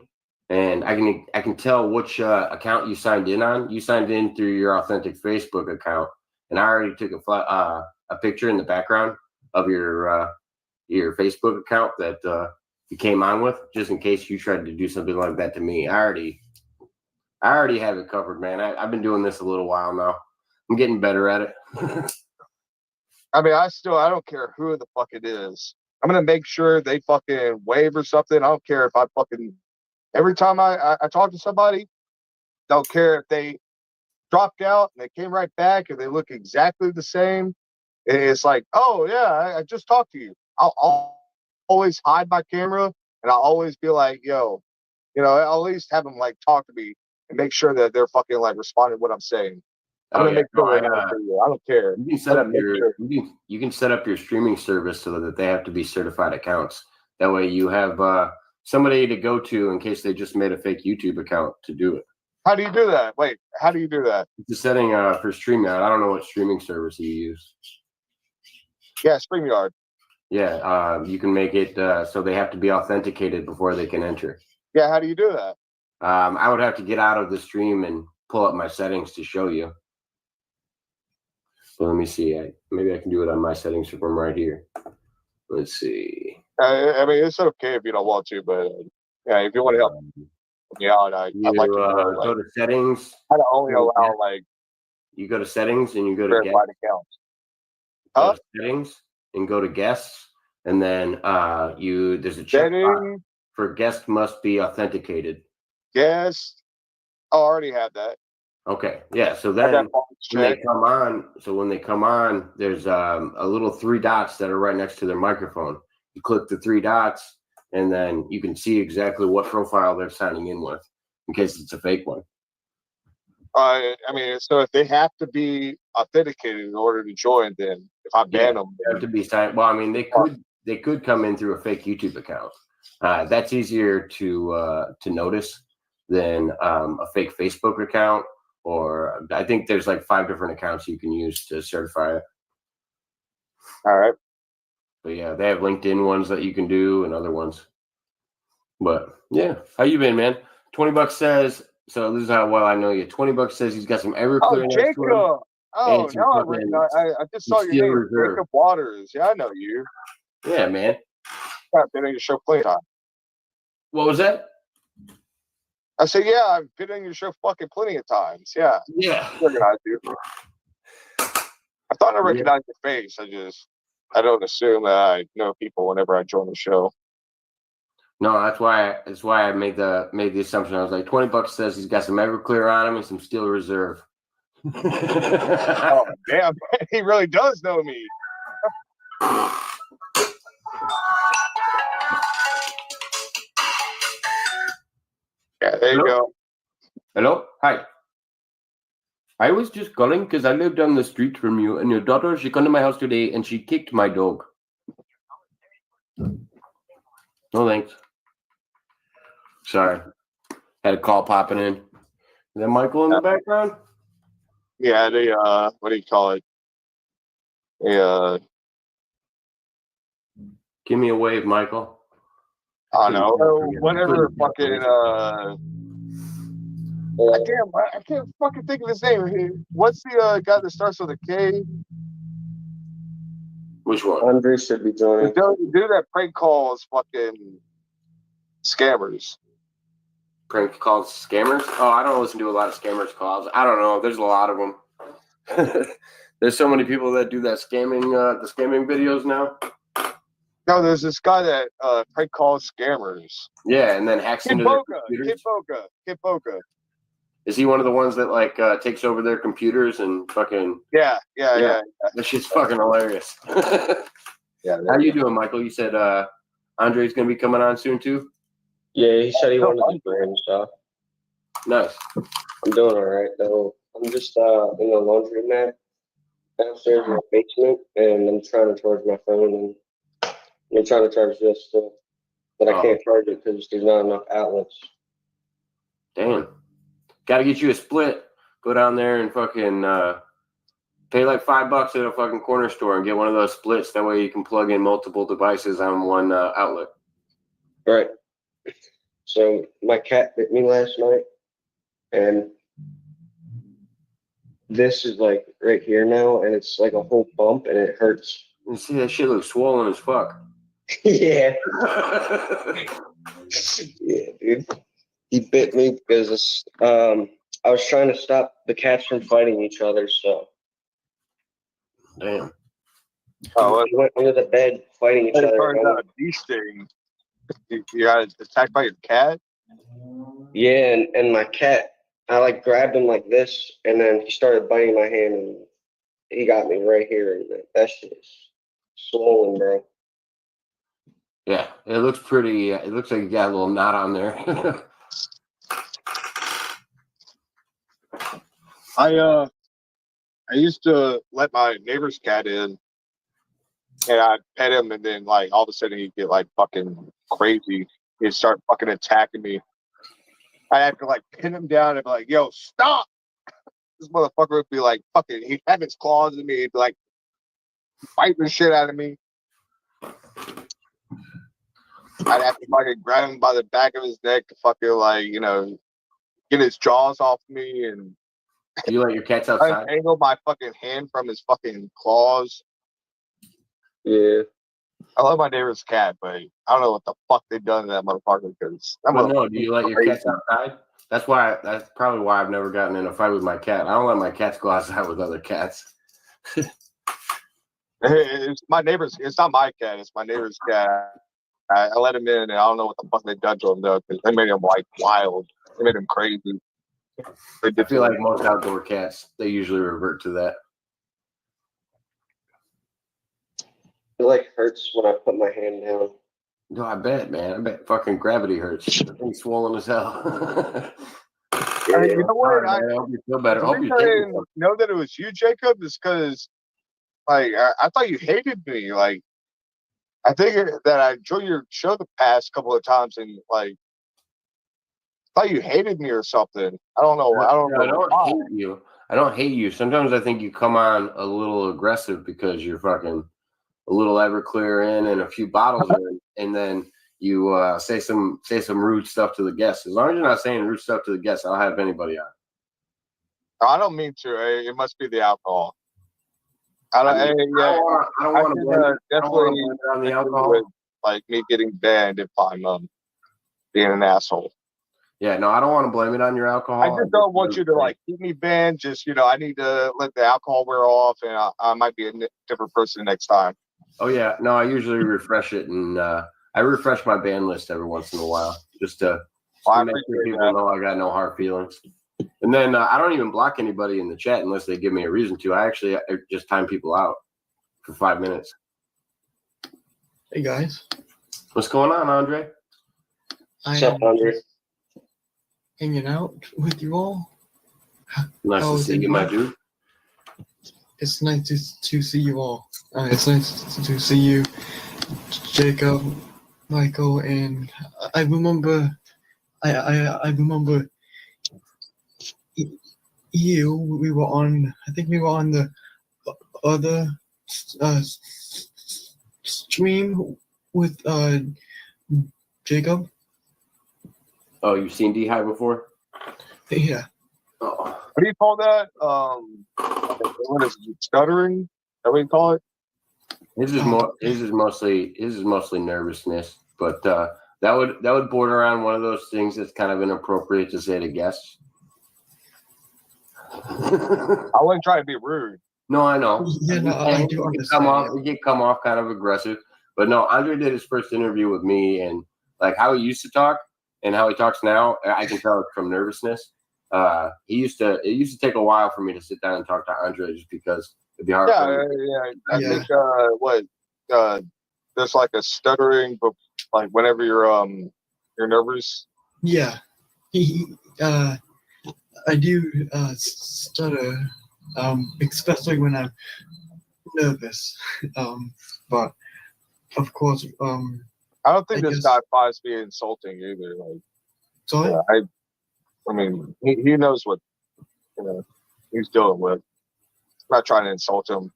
and I can tell which account you signed in on. You signed in through your authentic Facebook account, and I already took a picture in the background of your Facebook account that you came on with, just in case you tried to do something like that to me. I already have it covered, man. I've been doing this a little while now. I'm getting better at it. I mean, I don't care who the fuck it is. I'm gonna make sure they fucking wave or something. I don't care if I fucking every time I talk to somebody, don't care if they dropped out and they came right back and they look exactly the same. It's like, oh yeah, I just talked to you. I'll always hide my camera and I'll always be like, yo, I'll at least have them like talk to me and make sure that they're fucking like responding to what I'm saying. I'm gonna make sure they're not a video. I don't care. You can set up you can set up your streaming service so that they have to be certified accounts. That way you have somebody to go to in case they just made a fake YouTube account to do it. How do you do that? Wait, how do you do that? It's a setting for StreamYard. I don't know what streaming service you use. Yeah, StreamYard. Yeah, you can make it so they have to be authenticated before they can enter. Yeah, how do you do that? I would have to get out of the stream and pull up my settings to show you. So let me see. Maybe I can do it on my settings from right here. Let's see. I mean, it's okay if you don't want to, but yeah, if you want to help me out, I'd like to know. Go to settings. How to only allow like you go to settings and you go to verified accounts. Go to settings and go to guests, and then there's a check for guest must be authenticated. Yes. Oh, I already had that. Okay, yeah. So then when they come on, there's a little 3 dots that are right next to their microphone. You click the 3 dots, and then you can see exactly what profile they're signing in with, in case it's a fake one. I mean, so if they have to be authenticated in order to join, then if I ban them, they have to be signed. Well, I mean, they could come in through a fake YouTube account. That's easier to notice than a fake Facebook account. Or I think there's like 5 different accounts you can use to certify it. All right. But yeah, they have LinkedIn ones that you can do and other ones. But yeah, how you been, man? $20 says, so this is how well I know you. $20 says he's got some Everclear. Oh, Jacob. Oh, no, I just saw your name. Jacob Waters. Yeah, I know you. Yeah, man. I've been on your show plenty of times. What was that? I said, yeah, I've been on your show fucking plenty of times. Yeah. Yeah. I recognize you. I thought I recognized your face. I don't assume that I know people whenever I join the show. No, that's why I made the assumption. I was like, $20 says he's got some Everclear on him and some Steel Reserve. Oh, damn. He really does know me. Yeah, there you go. Hello? Hi. I was just calling because I live down the street from you, and your daughter, she came to my house today, and she kicked my dog. No thanks. Sorry. Had a call popping in. Is that Michael in the background? Yeah, what do you call it? Give me a wave, Michael. I don't know. Whatever fucking I can't fucking think of his name. What's the guy that starts with a K? Which one? Andre should be The joining. dude that prank calls fucking scammers. Prank calls scammers? Oh, I don't listen to a lot of scammers calls. I don't know. There's a lot of them. There's so many people that do that scamming, the scamming videos now. No, there's this guy that prank calls scammers. Yeah, and then hacks Kid into their Pogo. computers. Kid Pogo. Is he one of the ones that like takes over their computers and fucking? Yeah. That shit's fucking hilarious. Yeah. How you doing, Michael? You said Andre's gonna be coming on soon too. Yeah, he said he wanted to for himself. Nice. I'm doing all right though. I'm just in the laundromat downstairs in the basement, and I'm trying to charge my phone, and I'm trying to charge this too, but I can't charge it because there's not enough outlets. Damn. Got to get you a split. Go down there and fucking pay like $5 at a fucking corner store and get one of those splits. That way you can plug in multiple devices on one outlet. Right. So my cat bit me last night, and this is like right here now, and it's like a whole bump, and it hurts. You see that shit looks swollen as fuck. Yeah. Yeah, dude. He bit me because I was trying to stop the cats from fighting each other, so. Damn. Oh, He went under the bed fighting each it other. turns out these things. You got attacked by your cat? Yeah, and my cat, I like grabbed him like this, and then he started biting my hand, and he got me right here, and that shit is swollen, bro. Yeah, it looks pretty. It looks like you got a little knot on there. I used to let my neighbor's cat in, and I'd pet him, and then like all of a sudden he'd get like fucking crazy. He'd start fucking attacking me. I'd have to like pin him down and be like, "Yo, stop!" This motherfucker would be like fucking. He'd have his claws in me. He'd be like fighting the shit out of me. I'd have to fucking grab him by the back of his neck to fucking like get his jaws off me and. You let your cats outside? I angle my fucking hand from his fucking claws. Yeah. I love my neighbor's cat, but I don't know what the fuck they done to that motherfucker because No, do you let your cats outside? That's probably why I've never gotten in a fight with my cat. I don't let my cats go outside with other cats. It's my neighbor's. It's not my cat. It's my neighbor's cat. I let him in, and I don't know what the fuck they done to him though, because they made him like wild. They made him crazy. I feel like most outdoor cats, they usually revert to that. It like hurts when I put my hand down. No, I bet, man. I bet fucking gravity hurts. It's swollen as hell. You know what? I hope you feel better. The Hope reason I didn't know that it was you, Jacob, is because like I thought you hated me. Like I think that I enjoyed your show the past couple of times, and like I thought you hated me or something. I don't know. I don't hate you. I don't hate you. Sometimes I think you come on a little aggressive because you're fucking a little Everclear in and a few bottles in, and then you say some rude stuff to the guests. As long as you're not saying rude stuff to the guests, I'll have anybody on. I don't mean to. It must be the alcohol. I don't want to definitely on the alcohol. Like me getting banned if I'm being an asshole. Yeah, no, I don't want to blame it on your alcohol. I just don't want you to like keep me banned. Just I need to let the alcohol wear off, and I might be a different person next time. Oh yeah, no, I usually refresh it, and I refresh my ban list every once in a while just to make sure people know I got no hard feelings. And then I don't even block anybody in the chat unless they give me a reason to. I just time people out for 5 minutes. Hey guys, what's going on, Andre? What's up, Andre? Hanging out with you all. Nice to see you, my dude. It's nice to see you all. It's nice to see you, Jacob, Michael, and I remember. I remember you. We were on. I think we were on the other stream with Jacob? Oh, you've seen D High before? Yeah. Oh, What do you call that? What is it? Stuttering? Is that what you call it? his is mostly nervousness, but that would border on one of those things that's kind of inappropriate to say to guests. I wasn't trying to be rude. No, I know. Yeah, no, I do understand. It can come off kind of aggressive, but no. Andre did his first interview with me, and like how he used to talk and how he talks now, I can tell it's from nervousness. It used to take a while for me to sit down and talk to Andre just because it'd be hard. I think there's like a stuttering, but like whenever you're nervous. Yeah. I do stutter, especially when I'm nervous. But of course, I don't think I this guess- guy finds me insulting either. Like, sorry? yeah, I mean, he knows what he's dealing with. I'm not trying to insult him.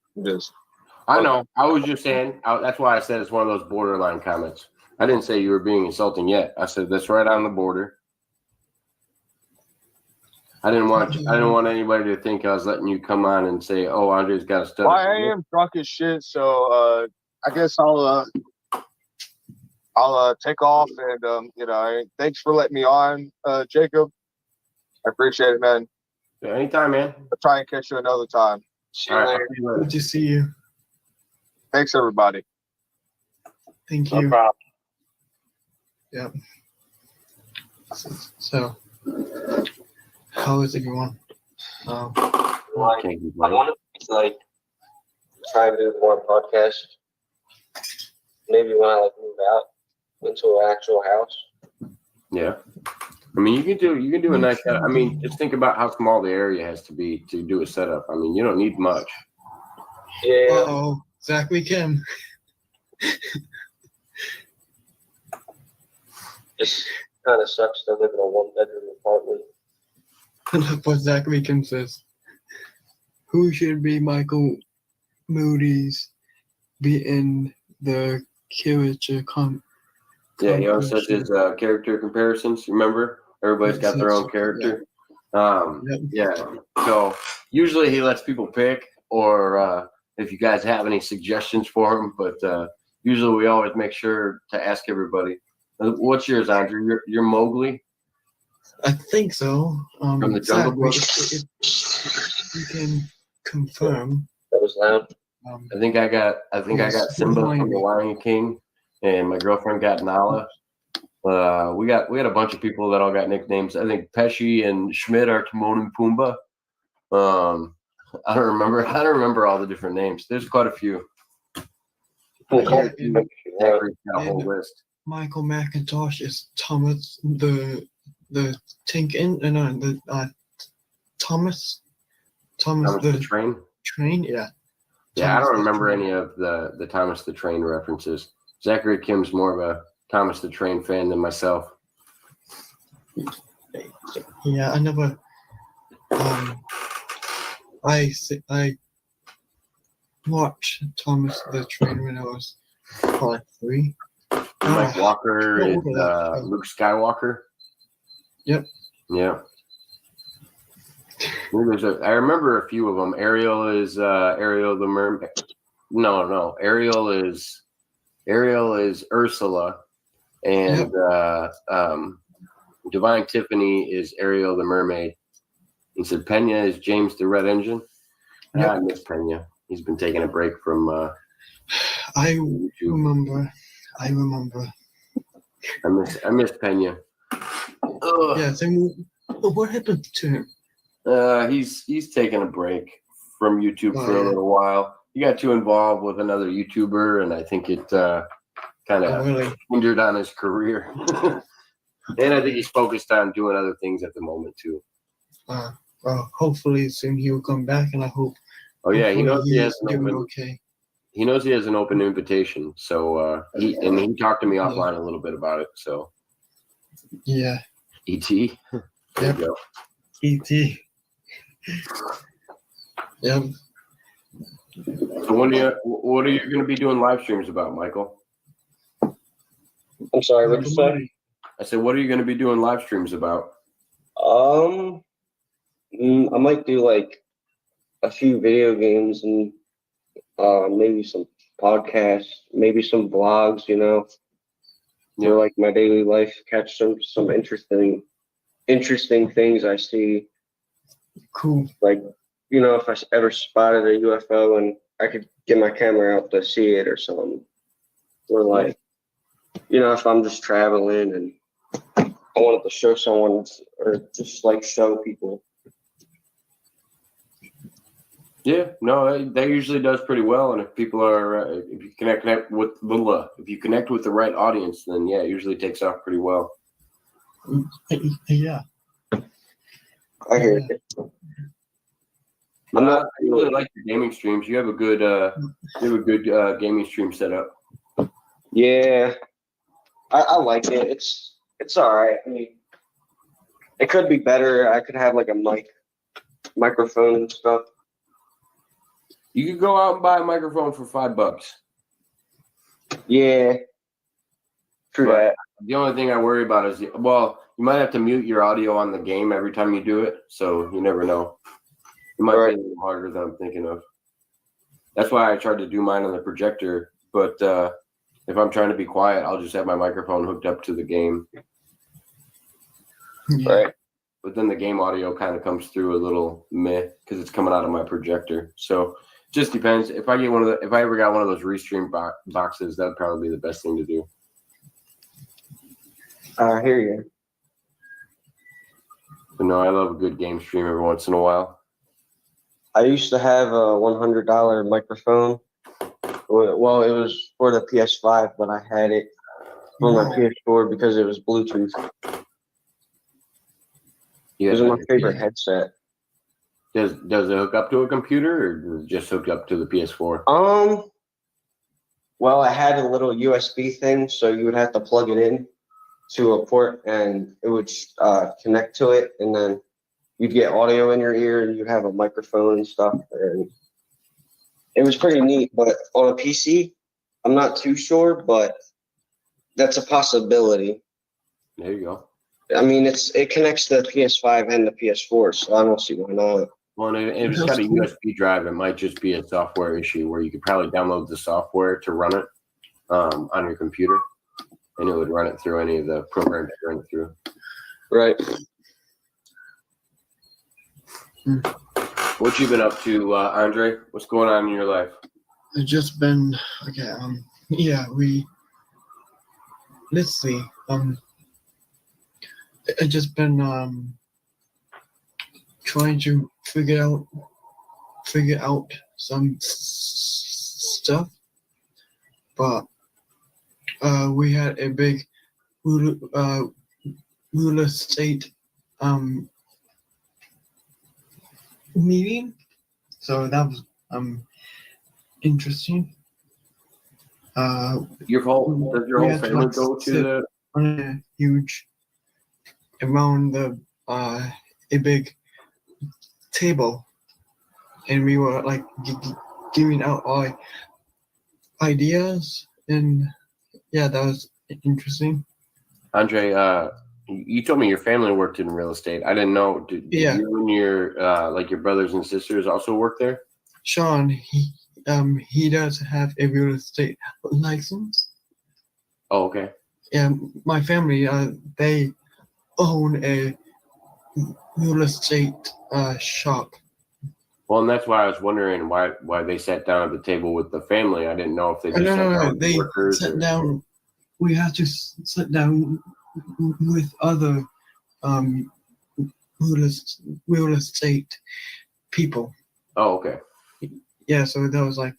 I know. I was just saying. That's why I said it's one of those borderline comments. I didn't say you were being insulting yet. I said that's right on the border. I didn't want anybody to think I was letting you come on and say, "Oh, Andre's got a stutter." Well, I am drunk as shit, so I guess I'll take off and thanks for letting me on, Jacob. I appreciate it, man. Yeah, anytime, man. I'll try and catch you another time. See you All right, later. I'll see you later. Good to see you. Thanks, everybody. Thank No you. problem. Yep. So, how is everyone? Can't I complain. want to try and do more podcasts. Maybe when I move out into an actual house. Yeah. I mean, you can do a nice setup. I mean, just think about how small the area has to be to do a setup. I mean, you don't need much. Yeah. Uh-oh, Zach, we can. Just kind of sucks to live in a one-bedroom apartment. What Zach Weekend says. Who should be Michael Moody's be in the character Yeah, he always says his character comparisons. Remember, everybody's got their own character. Yeah. So usually he lets people pick, or if you guys have any suggestions for him. But usually we always make sure to ask everybody. What's yours, Andre? You're Mowgli. I think so. From the Jungle Book? If you can confirm. That was loud. I think I got Simba from the Lion King, and my girlfriend got Nala. We had a bunch of people that all got nicknames. I think Pesci and Schmidt are Timon and Pumbaa. I don't remember all the different names. There's quite a few. Zachary's got a whole list. Michael McIntosh is Thomas the Tinkin and the Thomas the Train. Train, yeah. Yeah, I Thomas don't the remember Train. any of the Thomas the Train references. Zachary Kim's more of a Thomas the Train fan than myself. Yeah, I never. I watched Thomas the Train when I was probably 3. Mike Walker is over that. Luke Skywalker. Yep. Yeah. I remember a few of them. Ariel is Ariel the Mermaid. No. Ariel is Ursula, and Divine Tiffany is Ariel the Mermaid. He said Pena is James the Red Engine. Yep. I miss Pena. He's been taking a break from. I YouTube. remember. I miss Pena. Yeah. So what happened to him? He's taking a break from YouTube for a little while. He got too involved with another YouTuber, and I think it kind of Really? hindered on his career. And I think he's focused on doing other things at the moment too. Well, hopefully soon he will come back, and I hope. Oh yeah, he knows he has he's an doing open. okay. He knows he has an open invitation. So he talked to me offline a little bit about it. So Yeah. ET. There Yep. you go. E.T. Yep. So what are you going to be doing live streams about, Michael? I'm sorry, what you say? I said, what are you going to be doing live streams about? I might do like a few video games and maybe some podcasts, maybe some vlogs, you know, Yeah. for like my daily life, catch some interesting things I see. Cool. Like, you know, if I ever spotted a UFO and I could get my camera out to see it or something. Or like, you know, if I'm just traveling and I wanted to show someone or just like show people. Yeah, no, that usually does pretty well. And if people are, if you connect with the right audience, then yeah, it usually takes off pretty well. Yeah. I hear it. I really like your gaming streams. You have a good, gaming stream set up. Yeah, I like it. It's all right. I mean, it could be better. I could have like a microphone and stuff. You could go out and buy a microphone for $5. Yeah, true that. The only thing I worry about is, well, you might have to mute your audio on the game every time you do it, so you never know. It might be a little harder than I'm thinking of. That's why I tried to do mine on the projector, but if I'm trying to be quiet, I'll just have my microphone hooked up to the game. Yeah. Right. But then the game audio kind of comes through a little meh because it's coming out of my projector. So just depends. If I ever got one of those restream boxes, that'd probably be the best thing to do. I hear you. But no, I love a good game stream every once in a while. I used to have a $100 microphone. Well, it was for the PS5, but I had it for my PS4 because it was Bluetooth. Yeah, It was my favorite headset. Does it hook up to a computer or does it just hook up to the PS4? Well, I had a little USB thing, so you would have to plug it in to a port, and it would connect to it, and then you'd get audio in your ear, and you'd have a microphone and stuff. And it was pretty neat. But on a PC, I'm not too sure, but that's a possibility. There you go. I mean, it connects to the PS5 and the PS4, so I don't see why not. Well, and if it's got a USB drive, it might just be a software issue where you could probably download the software to run it on your computer, and it would run it through any of the programs you run it through. Right. What you been up to, Andre? What's going on in your life? I've just been okay. Let's see. I just been trying to figure out some stuff, but we had a big real estate meeting, so that was interesting. Does your whole family go to the on a huge around the a big table, and we were like giving out our ideas, and yeah, that was interesting. Andre, you told me your family worked in real estate. I didn't know. Did you and your your brothers and sisters also work there? Sean, he does have a real estate license. Oh, okay. Yeah, my family they own a real estate shop. Well, and that's why I was wondering why they sat down at the table with the family. I didn't know if they just sat down with they workers. sat down. We had to sit down with other real estate people. Oh, okay. Yeah, so there was like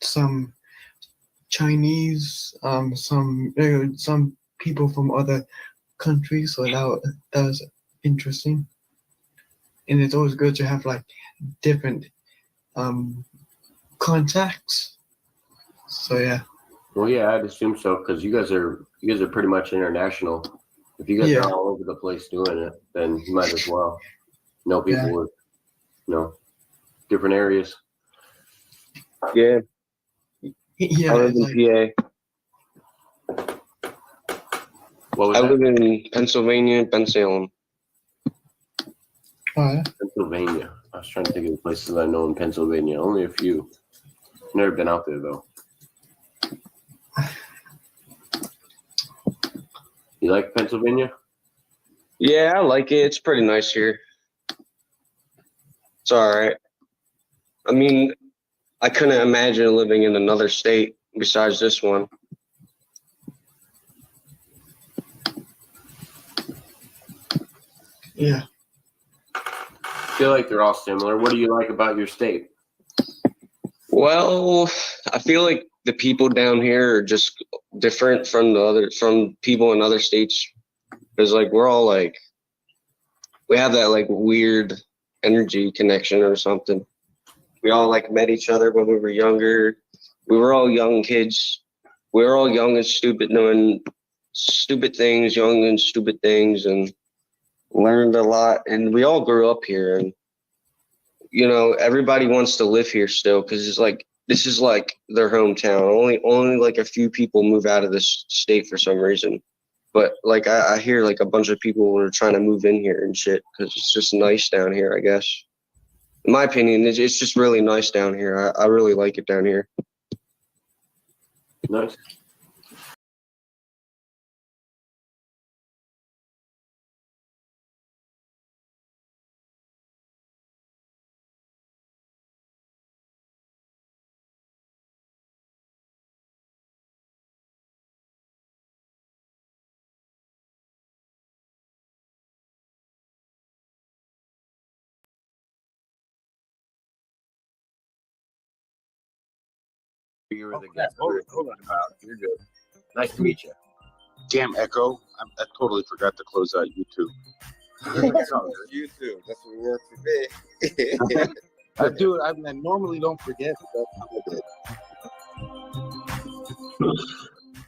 some Chinese, some people from other countries. So that was interesting, and it's always good to have like different contacts. So yeah. Well, yeah, I'd assume so because you guys are pretty much international. If you guys are all over the place doing it, then you might as well know people with different areas. Yeah. Yeah. I live in PA. What was I that? live in Pennsylvania, Ben Salem. Oh, yeah. Pennsylvania. I was trying to think of the places I know in Pennsylvania. Only a few. Never been out there though. You like Pennsylvania? Yeah, I like it. It's pretty nice here. It's all right. I mean, I couldn't imagine living in another state besides this one. Yeah. I feel like they're all similar. What do you like about your state? Well, I feel like the people down here are just different from people in other states. Because like we're all like we have that like weird energy connection or something. We all like met each other when we were younger. We were all young kids. We were all young and stupid, doing stupid things, young and stupid things, and learned a lot. And we all grew up here, and you know, everybody wants to live here still because it's like this is like their hometown. Only like a few people move out of this state for some reason. But like I hear like a bunch of people are trying to move in here and shit because it's just nice down here, I guess. In my opinion, it's just really nice down here. I really like it down here. Nice. You were the guest. Hold on. You're good. Nice to meet you. Damn Echo. I totally forgot to close out YouTube. YouTube. That's what worked for me. I do it. I normally don't forget, but I did.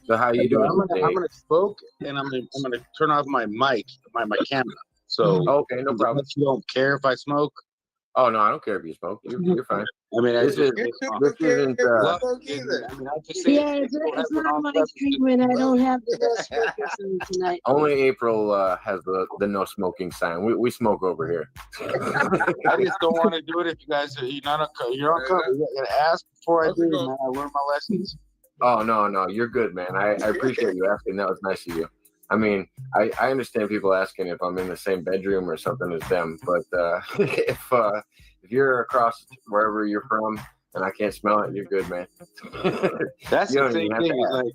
So how you doing? I'm gonna smoke and I'm gonna turn off my mic, my camera. So okay, no problem. You don't care if I smoke? Oh no, I don't care if you smoke. You're fine. I mean, this isn't. Yeah, it's not my treatment. I don't have the no smoking sign tonight. Only April has the no smoking sign. We smoke over here. I just don't want to do it if you guys you're not you're uncomfortable. You gotta ask before I do it, man. I learned my lessons. Oh no, you're good, man. I appreciate you asking. That was nice of you. I mean, I understand people asking if I'm in the same bedroom or something as them, but if you're across wherever you're from and I can't smell it, you're good, man. That's the same thing. It's like,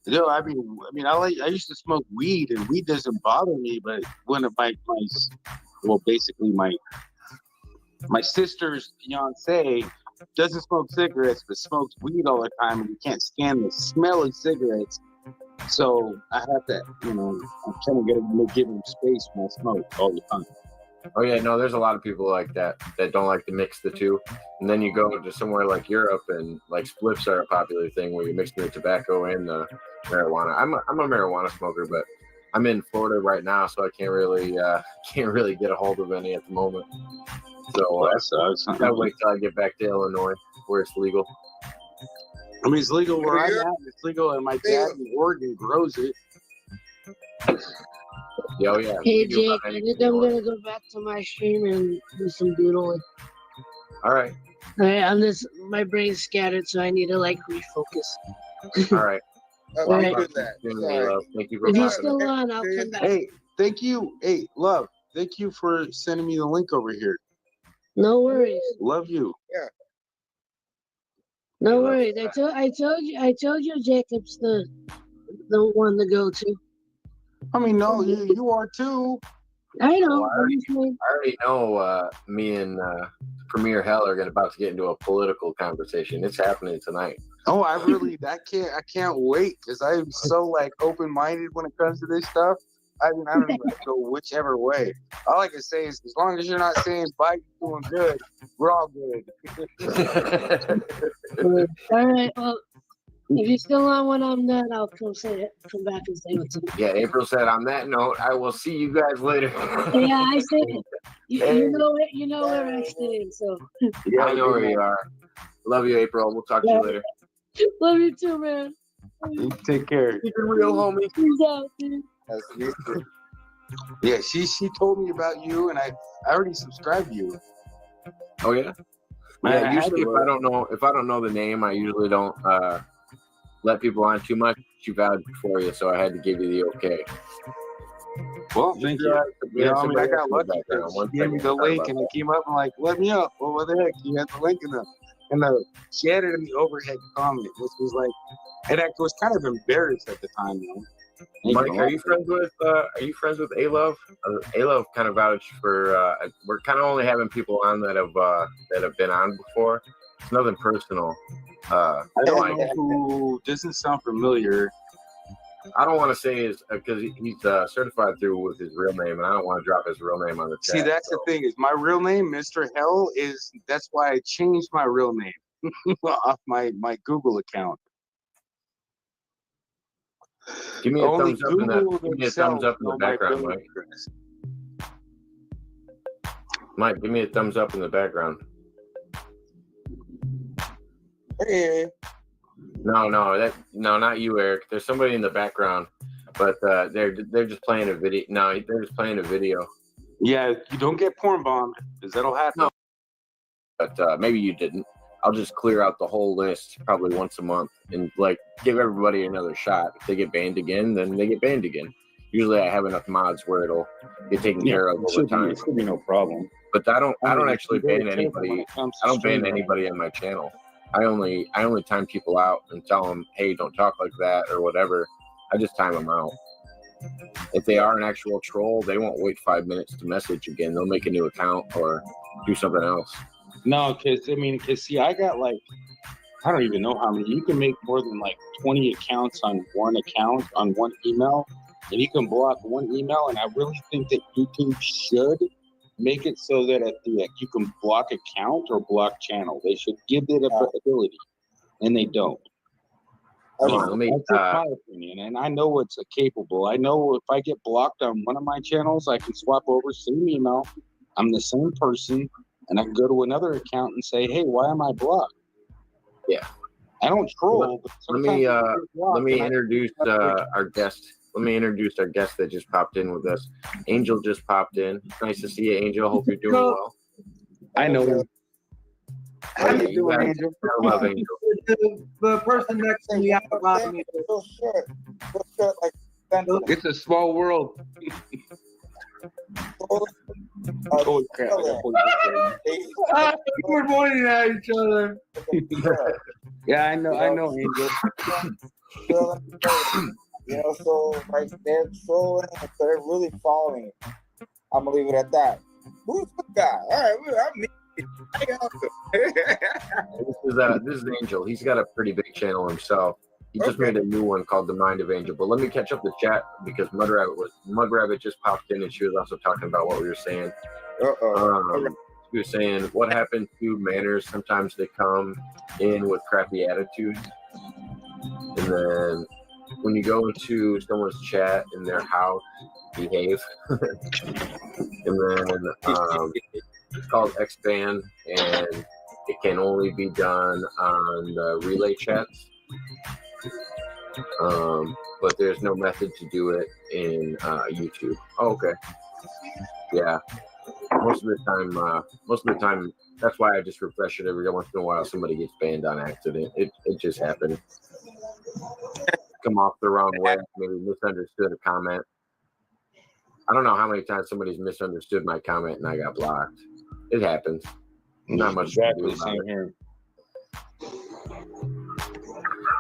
yo, I mean, I used to smoke weed, and weed doesn't bother me, but one of my sister's fiance doesn't smoke cigarettes, but smokes weed all the time, and you can't stand the smell of cigarettes. So I have to, I'm trying to give him space when I smoke all the time. Oh yeah, no, there's a lot of people like that don't like to mix the two. And then you go to somewhere like Europe and like spliffs are a popular thing where you mix the tobacco and the marijuana. I'm a marijuana smoker, but I'm in Florida right now, so I can't really get a hold of any at the moment. So I gotta wait till I get back to Illinois where it's legal. I mean, it's legal where I'm at. It's legal, and my dad in Oregon grows it. Yo, yeah. Hey, Jake, I think I'm going to go back to my stream and do some doodling. All right. All right, my brain's scattered, so I need to, refocus. All right. All right. Thank you for if you're still on, I'll come back. Hey, thank you. Hey, love, thank you for sending me the link over here. No worries. Love you. Yeah. No worries. I told you Jacob's the one to go to. I mean, no, you are too. I know. Well, I already know me and Premier Hell are about to get into a political conversation. It's happening tonight. Oh, I can't wait because I'm so open-minded when it comes to this stuff. I mean, I don't even go whichever way. All I can say is, as long as you're not saying Biden's doing good, we're all good. All right. Well, if you're still on when I'm done, I'll come back and say what's up. Yeah, April said, on that note, I will see you guys later. Yeah, I say you know where I stand. So yeah, I know where you are. Love you, April. We'll talk to you later. Love you too, man. Take care. Keep it real, homie. Peace out, dude. That's me. Yeah, she told me about you, and I already subscribed to you. Oh yeah. I Yeah, had usually to, if I don't know the name, I usually don't let people on too much. She vouched for you, so I had to give you the okay. Well, thank you. Yeah, I mean, I got lucky background. because she gave me the link, and it came up. I'm like, let me up. Well, what the heck? You had the link in she added in the overhead comment, which was like, and I was kind of embarrassed at the time, though. Mike, are you friends with A-Love? A-Love kind of vouched for. We're kind of only having people on that have been on before. It's nothing personal. I don't know who doesn't sound familiar. I don't want to say his because he's certified through with his real name, and I don't want to drop his real name on the chat. See, that's the thing is my real name, Mr. Hell, is that's why I changed my real name off my Google account. Give me a Only thumbs up in Google the give me a themselves thumbs up in the know my background, real Mike. address. Mike, give me a thumbs up in the background. Hey. No, not you, Eric. There's somebody in the background, but they're just playing a video. No, they're just playing a video. Yeah, you don't get porn bombed because that'll happen. No. But maybe you didn't. I'll just clear out the whole list probably once a month and like give everybody another shot. If they get banned again, then they get banned again. Usually, I have enough mods where it'll get taken care of over time. It should be no problem. But I don't actually ban anybody. I don't ban anybody on my channel. I only time people out and tell them, hey, don't talk like that or whatever. I just time them out. If they are an actual troll, they won't wait 5 minutes to message again. They'll make a new account or do something else. No, because see, I got like, I don't even know how many. You can make more than like 20 accounts on one account, on one email, and you can block one email. And I really think that YouTube should make it so that you can block account or block channel. They should give it a ability, and they don't. Hold on, let me. That's just my opinion, and I know it's capable. I know if I get blocked on one of my channels, I can swap over, same email. I'm the same person, and I can go to another account and say, "Hey, why am I blocked?" Yeah, I don't troll. But let me introduce our guest. Let me introduce our guest that just popped in with us. Angel just popped in. Nice to see you, Angel. Hope you're doing well. I know. How you doing, Angel? I love Angel. The person next to me out of me. It's a small world. Holy crap. We're pointing at each other. Yeah, I know, Angel. You know, so like they're trolling, so they're really following. I'm gonna leave it at that. Who's the guy? All right, I'm me. This is Angel. He's got a pretty big channel himself. He just made a new one called The Mind of Angel. But let me catch up the chat because Mudrabbit just popped in and she was also talking about what we were saying. She was saying what happened to manners. Sometimes they come in with crappy attitudes, and then when you go into someone's chat in their house, behave. And then it's called X-Ban, and it can only be done on the relay chats. But there's no method to do it in YouTube. Oh, okay. Yeah. Most of the time, that's why I just refresh it every once in a while. Somebody gets banned on accident. It just happened. Come off the wrong way, maybe misunderstood a comment. I don't know how many times somebody's misunderstood my comment and I got blocked. It happens. Not much to do about it. Here.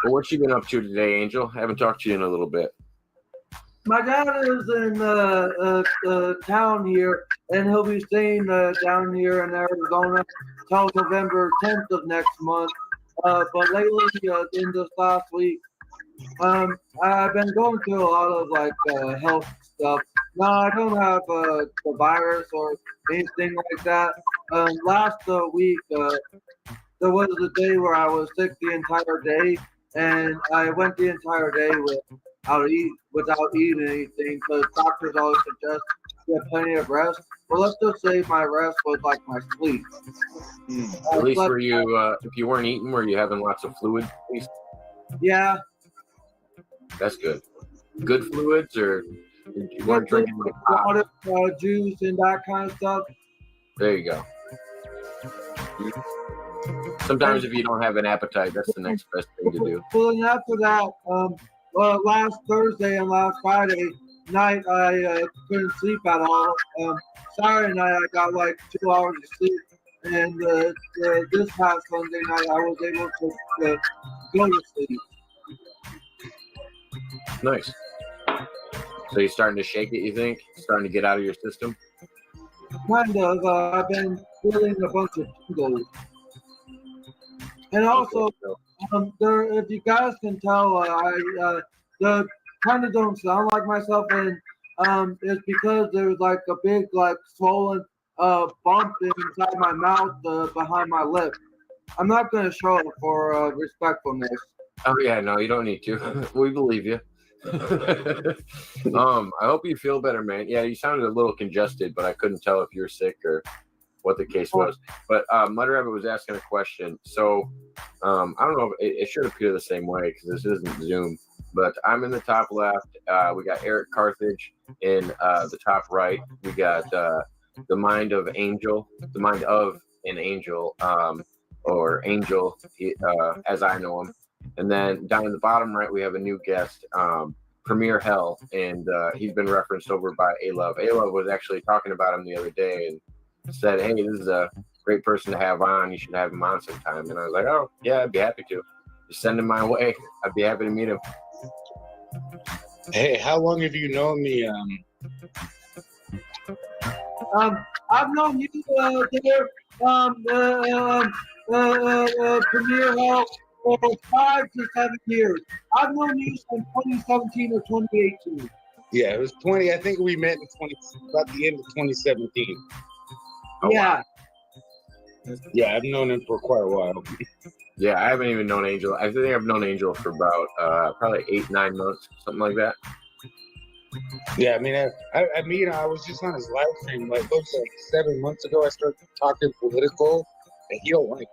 Well, what you been up to today, Angel? I haven't talked to you in a little bit. My dad is in town here, and he'll be staying down here in Arizona till November 10th of next month. But lately, in this last week, I've been going through a lot of like health stuff. No, I don't have the virus or anything like that. Last week, there was a day where I was sick the entire day, and I went the entire day without eating anything. So doctors always suggest get plenty of rest. Well, let's just say my rest was like my sleep. At least were you, if you weren't eating, were you having lots of fluid? At least? Yeah. That's good. Good fluids or You weren't drinking like pop. water, juice, and that kind of stuff. There you go. Sometimes if you don't have an appetite, that's the next best thing to do. Well, and after that, last Thursday and last Friday night, I couldn't sleep at all. Saturday night, I got like 2 hours of sleep. And this past Sunday night, I was able to go to sleep. Nice. So you're starting to shake it, you think? Starting to get out of your system? Kind of. I've been feeling a bunch of tingles. And also, if you guys can tell, I kind of don't sound like myself, and it's because there's like a big, like, swollen bump inside my mouth behind my lip. I'm not going to show it for respectfulness. Oh yeah, no, you don't need to. We believe you. I hope you feel better, man. Yeah, you sounded a little congested, but I couldn't tell if you were sick or what the case was. But Mudrabbit was asking a question. So I don't know if it should appear the same way because this isn't Zoom. But I'm in the top left. We got Eric Carthage in the top right. We got the mind of an angel, or Angel, as I know him. And then down in the bottom right, we have a new guest, Premier Hell, and he's been referenced over by A-Love. A-Love was actually talking about him the other day and said, hey, this is a great person to have on. You should have him on sometime. And I was like, oh, yeah, I'd be happy to. Just send him my way. I'd be happy to meet him. Hey, how long have you known me? I've known you there, Premier Hell, for 5 to 7 years. I've known you since 2017 or 2018. Yeah, it was 20. I think we met in about the end of 2017. Oh, yeah. Wow. Yeah, I've known him for quite a while. Yeah, I haven't even known Angel. I think I've known Angel for about probably 8-9 months, something like that. Yeah, I mean, I mean, I was just on his live stream like 7 months ago. I started talking political, and he don't like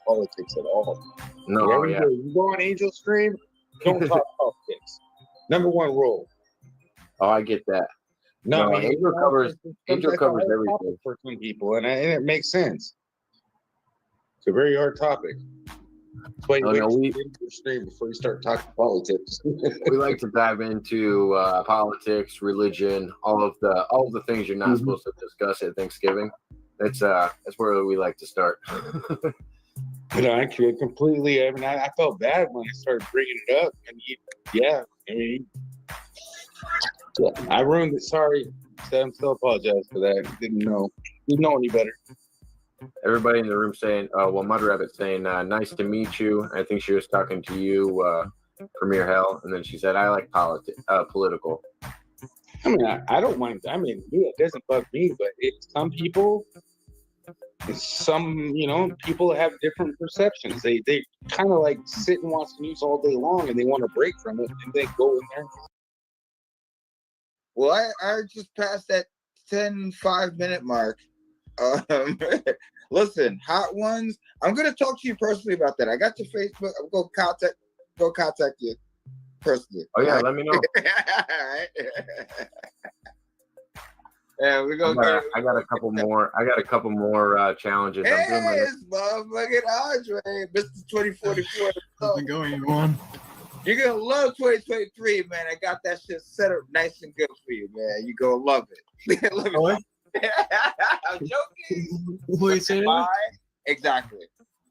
politics at all. No, yeah. You go on Angel's stream, don't talk politics. Number one rule. Oh, I get that. No, I mean, Angel covers everything for some people, and it makes sense. It's a very hard topic. That's why you wait to get into your stream before you start talking politics. We like to dive into politics, religion, all of the things you're not supposed to discuss at Thanksgiving. That's where we like to start. You know, I completely. I mean, I felt bad when I started bringing it up, and I ruined it. Sorry, Sam. Still apologize for that. Didn't know any better. Everybody in the room saying, well, Mudrabbit saying, nice to meet you. I think she was talking to you, Premier Hell, and then she said, I like political. I mean, I don't mind. I mean, it doesn't bug me, but some people people have different perceptions. They kind of like sit and watch the news all day long, and they want to break from it, and they go in there. Well, I just passed that 5-minute mark. Listen, Hot Ones, I'm gonna talk to you personally about that. I got your Facebook. I'm gonna contact you personally. Oh yeah, let me know. Yeah, we're gonna. I got a couple more. I got a couple more challenges. Hey, it's motherfucking Andre, Mr. 2044. How's it going, everyone? You're gonna love 2023, man. I got that shit set up nice and good for you, man. You gonna love it. Let me I'm joking. Wait, say that? Exactly.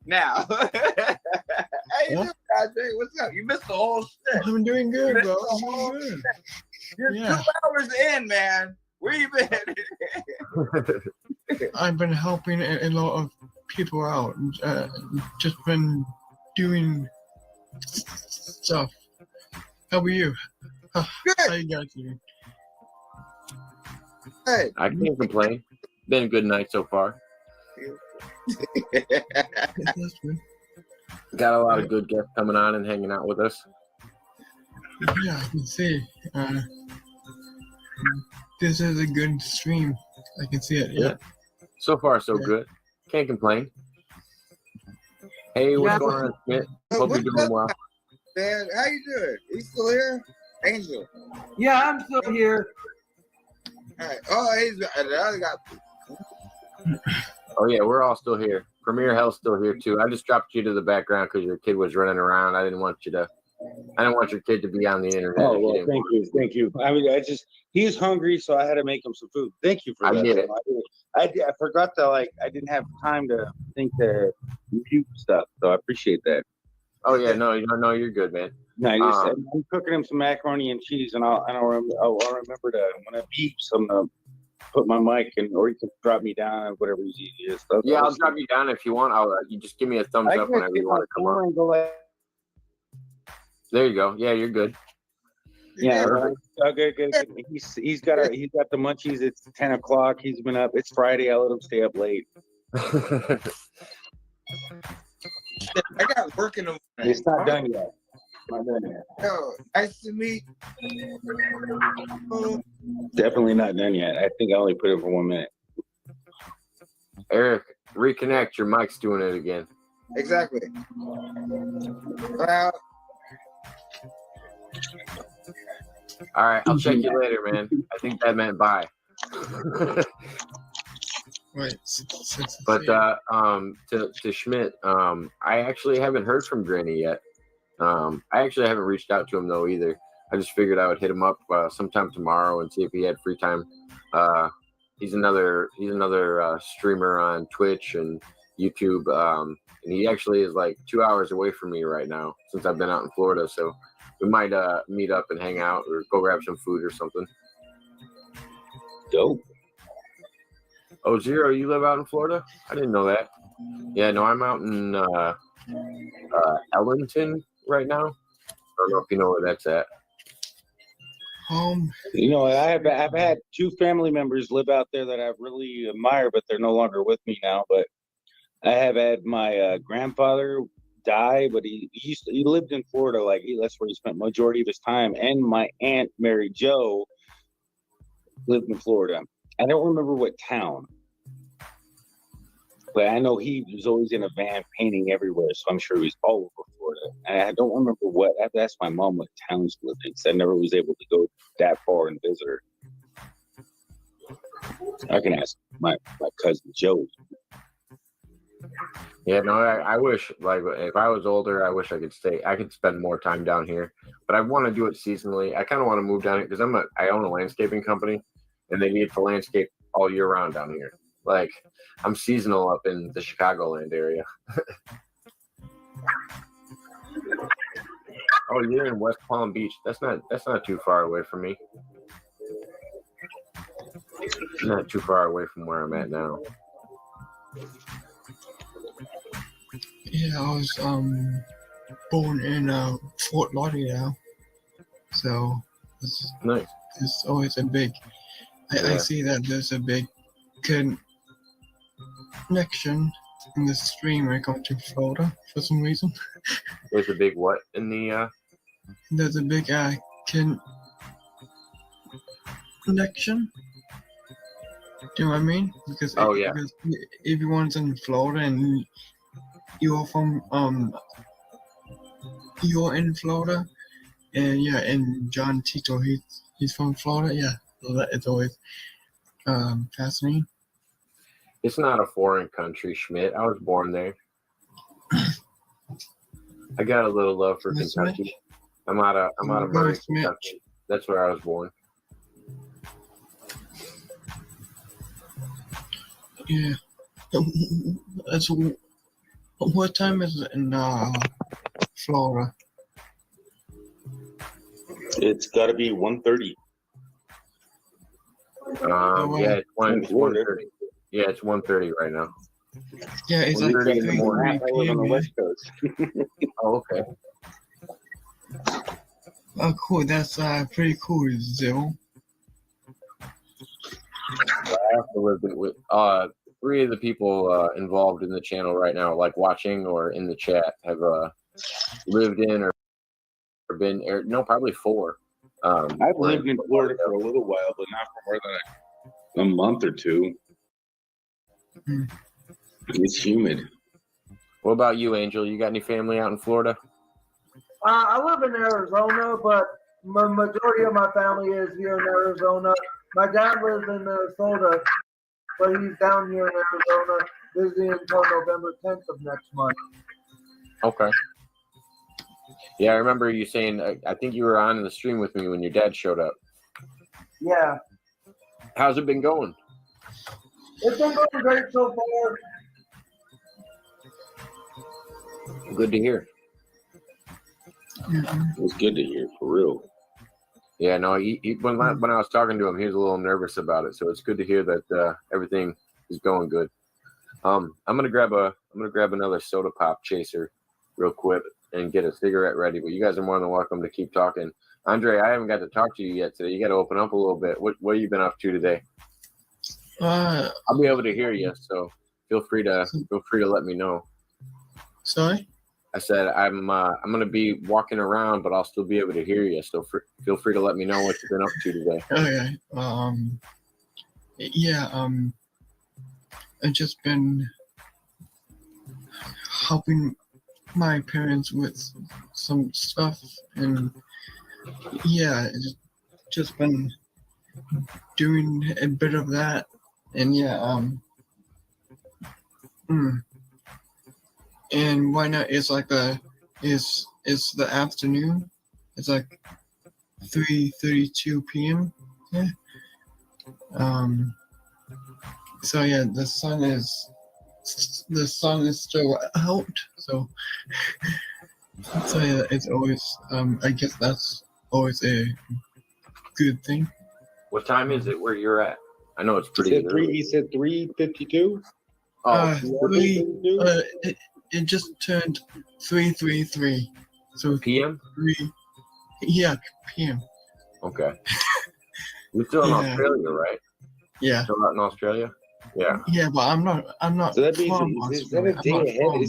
Now, hey, Andre, what's up? You missed the whole shit. I'm doing good, bro. I'm doing good. You're 2 hours in, man. Where you been? I've been helping a lot of people out. Just been doing stuff. How are you? How you guys doing? Hey. I can't complain. Been a good night so far. Got a lot of good guests coming on and hanging out with us. Yeah, I can see. This is a good stream. I can see it. Yeah. So far, so good. Can't complain. Hey, what's going on, Smith? Hope you're doing well. Man, how you doing? You still here? Angel. Yeah, I'm still here. right. Oh, he's the other guy. Oh yeah, we're all still here. Premier Hell's still here too. I just dropped you to the background because your kid was running around. I didn't want your kid to be on the internet. Oh, well, thank you. I mean, he's hungry, so I had to make him some food. Thank you for I that. get it. I forgot to I didn't have time to think to mute stuff, so I appreciate that. Oh yeah, no, you're good, man. No, I'm cooking him some macaroni and cheese, and I'll remember to when I beeps, I'm gonna put my mic in, or you can drop me down, whatever is easiest. Yeah, I'll drop you down if you want. You just give me a thumbs up whenever you want to come on. There you go. Yeah, you're good. Yeah, good. He's got the munchies. It's 10 o'clock. He's been up. It's Friday. I let him stay up late. I got work in the morning. It's not done yet. Yo, nice to meet. Definitely not done yet. I think I only put it for 1 minute. Eric, reconnect. Your mic's doing it again. Exactly. Well. All right, I'll check you later, man. I think that meant bye. Right. But to Schmidt, I actually haven't heard from Granny yet. I actually haven't reached out to him though either. I just figured I would hit him up sometime tomorrow and see if he had free time. He's another streamer on Twitch and YouTube, and he actually is like 2 hours away from me right now since I've been out in Florida. So we might meet up and hang out or go grab some food or something. Dope. Oh, Zero, you live out in Florida? I didn't know that. Yeah, no, I'm out in Ellington right now. I don't know if you know where that's at. You know, I've had 2 family members live out there that I really admire, but they're no longer with me now. But I have had my grandfather die, but he lived in Florida. Like that's where he spent majority of his time. And my aunt Mary Jo lived in Florida. I don't remember what town, but I know he was always in a van painting everywhere. So I'm sure he was all over Florida. And I don't remember what. I have to ask my mom what town he lived in, because I never was able to go that far and visit her. I can ask my cousin Joe. Yeah, no, I wish, like, if I was older, I wish I could spend more time down here. But I want to do it seasonally. I kind of want to move down here because I own a landscaping company, and they need to landscape all year round down here. Like, I'm seasonal up in the Chicagoland area. Oh, you're in West Palm Beach. That's not too far away from me. Not too far away from where I'm at now. Yeah, I was born in Fort Lauderdale, so it's nice. It's always a big. I see that there's a big connection in the stream when I come to Florida for some reason. There's a big what in the? There's a big connection. Do you know what I mean? Because because everyone's in Florida and you're from you're in Florida, and and John Tito he's from Florida. Yeah, so that it's always fascinating. It's not a foreign country, Schmidt. I was born there. I got a little love for Kentucky. I'm out of Murray, Kentucky. That's where I was born. Yeah. That's what time is it in Florida? It's got to be 1:30. Yeah, it's 1:30. Yeah, it's 1:30 right now. Yeah, it's like 1:30 in the morning. on the West Coast. Oh, okay. Oh, cool. That's pretty cool, Zero. I also lived with 3 of the people involved in the channel right now, like watching or in the chat, have lived in or been, probably 4. I've lived in Florida for a little while, but not for more than a month or 2. It's humid. What about you, Angel? You got any family out in Florida? I live in Arizona, but majority of my family is here in Arizona. My dad lives in Minnesota, but he's down here in Arizona visiting until November 10th of next month. Okay. Yeah, I remember you saying, I think you were on the stream with me when your dad showed up. Yeah. How's it been going? It's been going great so far. Good to hear. It's good to hear, for real. Yeah, no, when I was talking to him, he was a little nervous about it. So it's good to hear that everything is going good. I'm gonna grab another soda pop chaser real quick and get a cigarette ready. But you guys are more than welcome to keep talking. Andre, I haven't got to talk to you yet today. You got to open up a little bit. What have you been up to today? I'll be able to hear you, so feel free to let me know. Sorry? I said I'm gonna be walking around, but I'll still be able to hear you. So feel free to let me know what you've been up to today. Okay. I've just been helping my parents with some stuff, and yeah, just been doing a bit of that, and yeah, and why not? It's like it's the afternoon. It's like 3:32 p.m. Yeah. So yeah, the sun is still out. So yeah, it's always I guess that's always a good thing. What time is it where you're at? I know it's pretty early. He said 3:52. It just turned 3:33. So PM? PM. Okay. You're still in Australia, right? Yeah. Still out in Australia? Yeah. Yeah, but I'm not. So that means from is that a Australia. day I'm not ahead? from-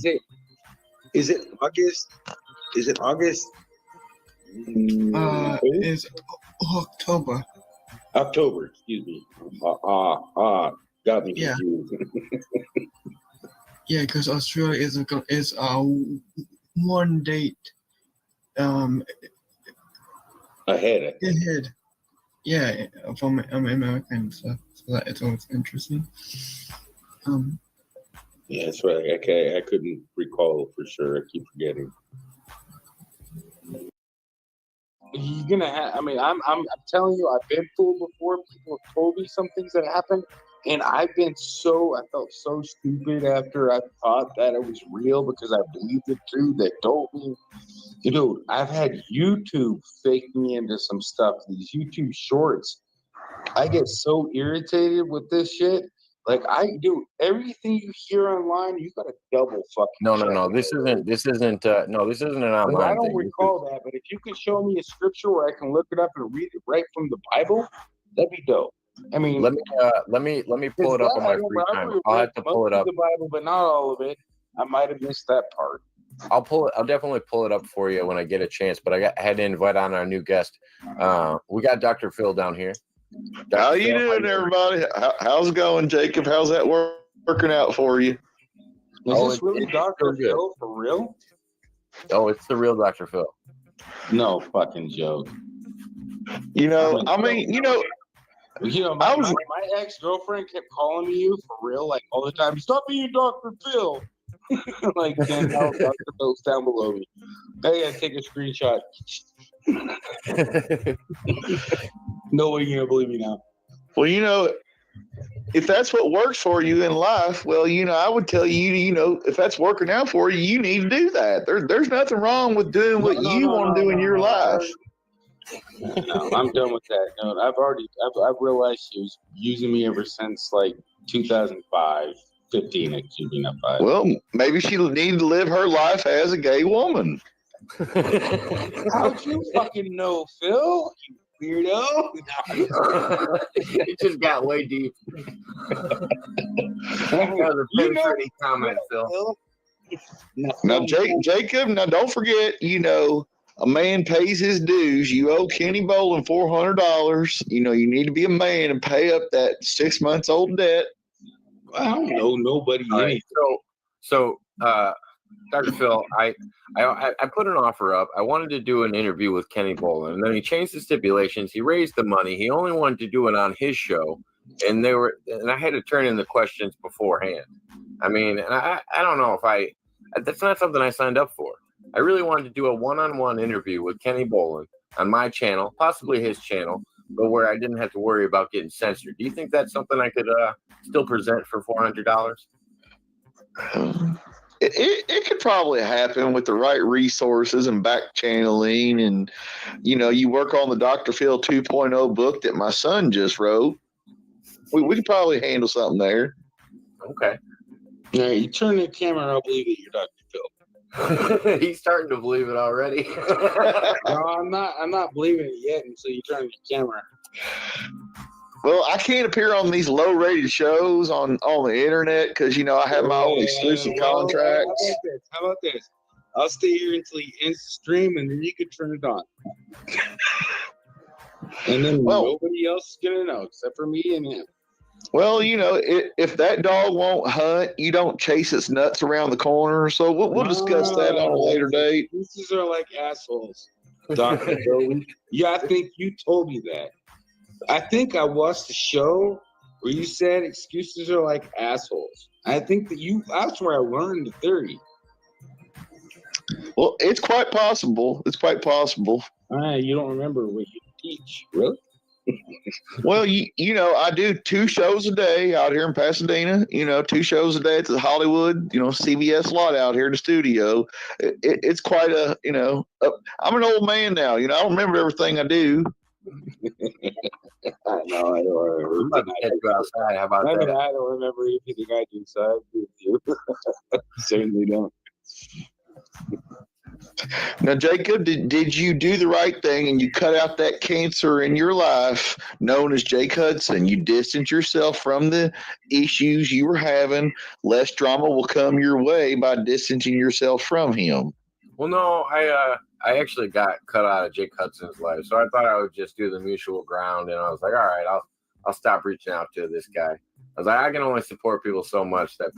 Is it August? Is it August? It's October. October, excuse me. Got me Yeah. confused. Yeah, because Australia is one date ahead. Yeah, from American stuff. So that it's always interesting. Yeah, that's right. Okay, I couldn't recall for sure. I keep forgetting. You're gonna have. I mean, I'm telling you, I've been fooled before. People have told me some things that happened, and I felt so stupid after I thought that it was real because I believed it too. That told me, dude, I've had YouTube fake me into some stuff. These YouTube shorts. I get so irritated with this shit. Like I do everything you hear online, you gotta double fucking. No. This isn't an online I don't thing. recall that, but if you can show me a scripture where I can look it up and read it right from the Bible, that'd be dope. I mean, let me pull it up on my free time. I'll have to pull it up. The Bible, but not all of it. I might have missed that part. I'll definitely pull it up for you when I get a chance. But I had to invite on our new guest. We got Dr. Phil down here. How you doing, everybody? How's it going, Jacob? How's that working out for you? Is this really Dr. Phil for real? Oh, it's the real Dr. Phil. No fucking joke. My ex-girlfriend kept calling me you for real, like all the time. Stop being Dr. Phil. Like 10 Dr. Phil's down below me. I gotta take a screenshot. Nobody gonna believe me now. Well, if that's what works for you in life, well, I would tell you, if that's working out for you, you need to do that. There's nothing wrong with doing what you want to do in your life. No, I'm done with that. No, I've realized she was using me ever since like 2005, 15, excuse me, not 5. Well, maybe she needed to live her life as a gay woman. How'd you fucking know, Phil? You weirdo. It just got way deep. That was a pretty comment, Phil. Now, Jacob, don't forget, a man pays his dues. You owe Kenny Bolin $400. You need to be a man and pay up that 6 months old debt. I don't know nobody. Right. So Dr. Phil, I put an offer up. I wanted to do an interview with Kenny Bolin, and then he changed the stipulations. He raised the money. He only wanted to do it on his show, and I had to turn in the questions beforehand. I mean, and I don't know if that's not something I signed up for. I really wanted to do a one-on-one interview with Kenny Bolin on my channel, possibly his channel, but where I didn't have to worry about getting censored. Do you think that's something I could still present for $400? It could probably happen with the right resources and back channeling, and you work on the Dr. Phil 2.0 book that my son just wrote. We could probably handle something there. Okay. Yeah, you turn the camera and I'll believe that you're Dr. Phil. He's starting to believe it already. No, I'm not believing it yet until you turn the camera. Well, I can't appear on these low-rated shows on the internet because I have my own exclusive contracts. How about this? I'll stay here until he ends the stream, and then you can turn it on. And then nobody else is gonna know except for me and him. Well, if that dog won't hunt, you don't chase its nuts around the corner. So we'll discuss that on a later date. Excuses are like assholes, Dr. Phil. Yeah, I think you told me that. I think I watched the show where you said excuses are like assholes. I think that's where I learned the theory. Well, it's quite possible. It's quite possible. You don't remember what you teach, really? Well, I do 2 shows a day out here in Pasadena. 2 shows a day at the Hollywood, CBS lot out here in the studio. It's quite I'm an old man now. I don't remember everything I do. I know. I don't remember. I'm about to catch you outside. How about that? I don't remember anything I do, so I agree with you. Certainly don't. Now, Jacob, did you do the right thing and you cut out that cancer in your life known as Jake Hudson? You distance yourself from the issues you were having. Less drama will come your way by distancing yourself from him. Well, no, I actually got cut out of Jake Hudson's life, so I thought I would just do the mutual ground, and I was like, all right, I'll stop reaching out to this guy. I was like, I can only support people so much that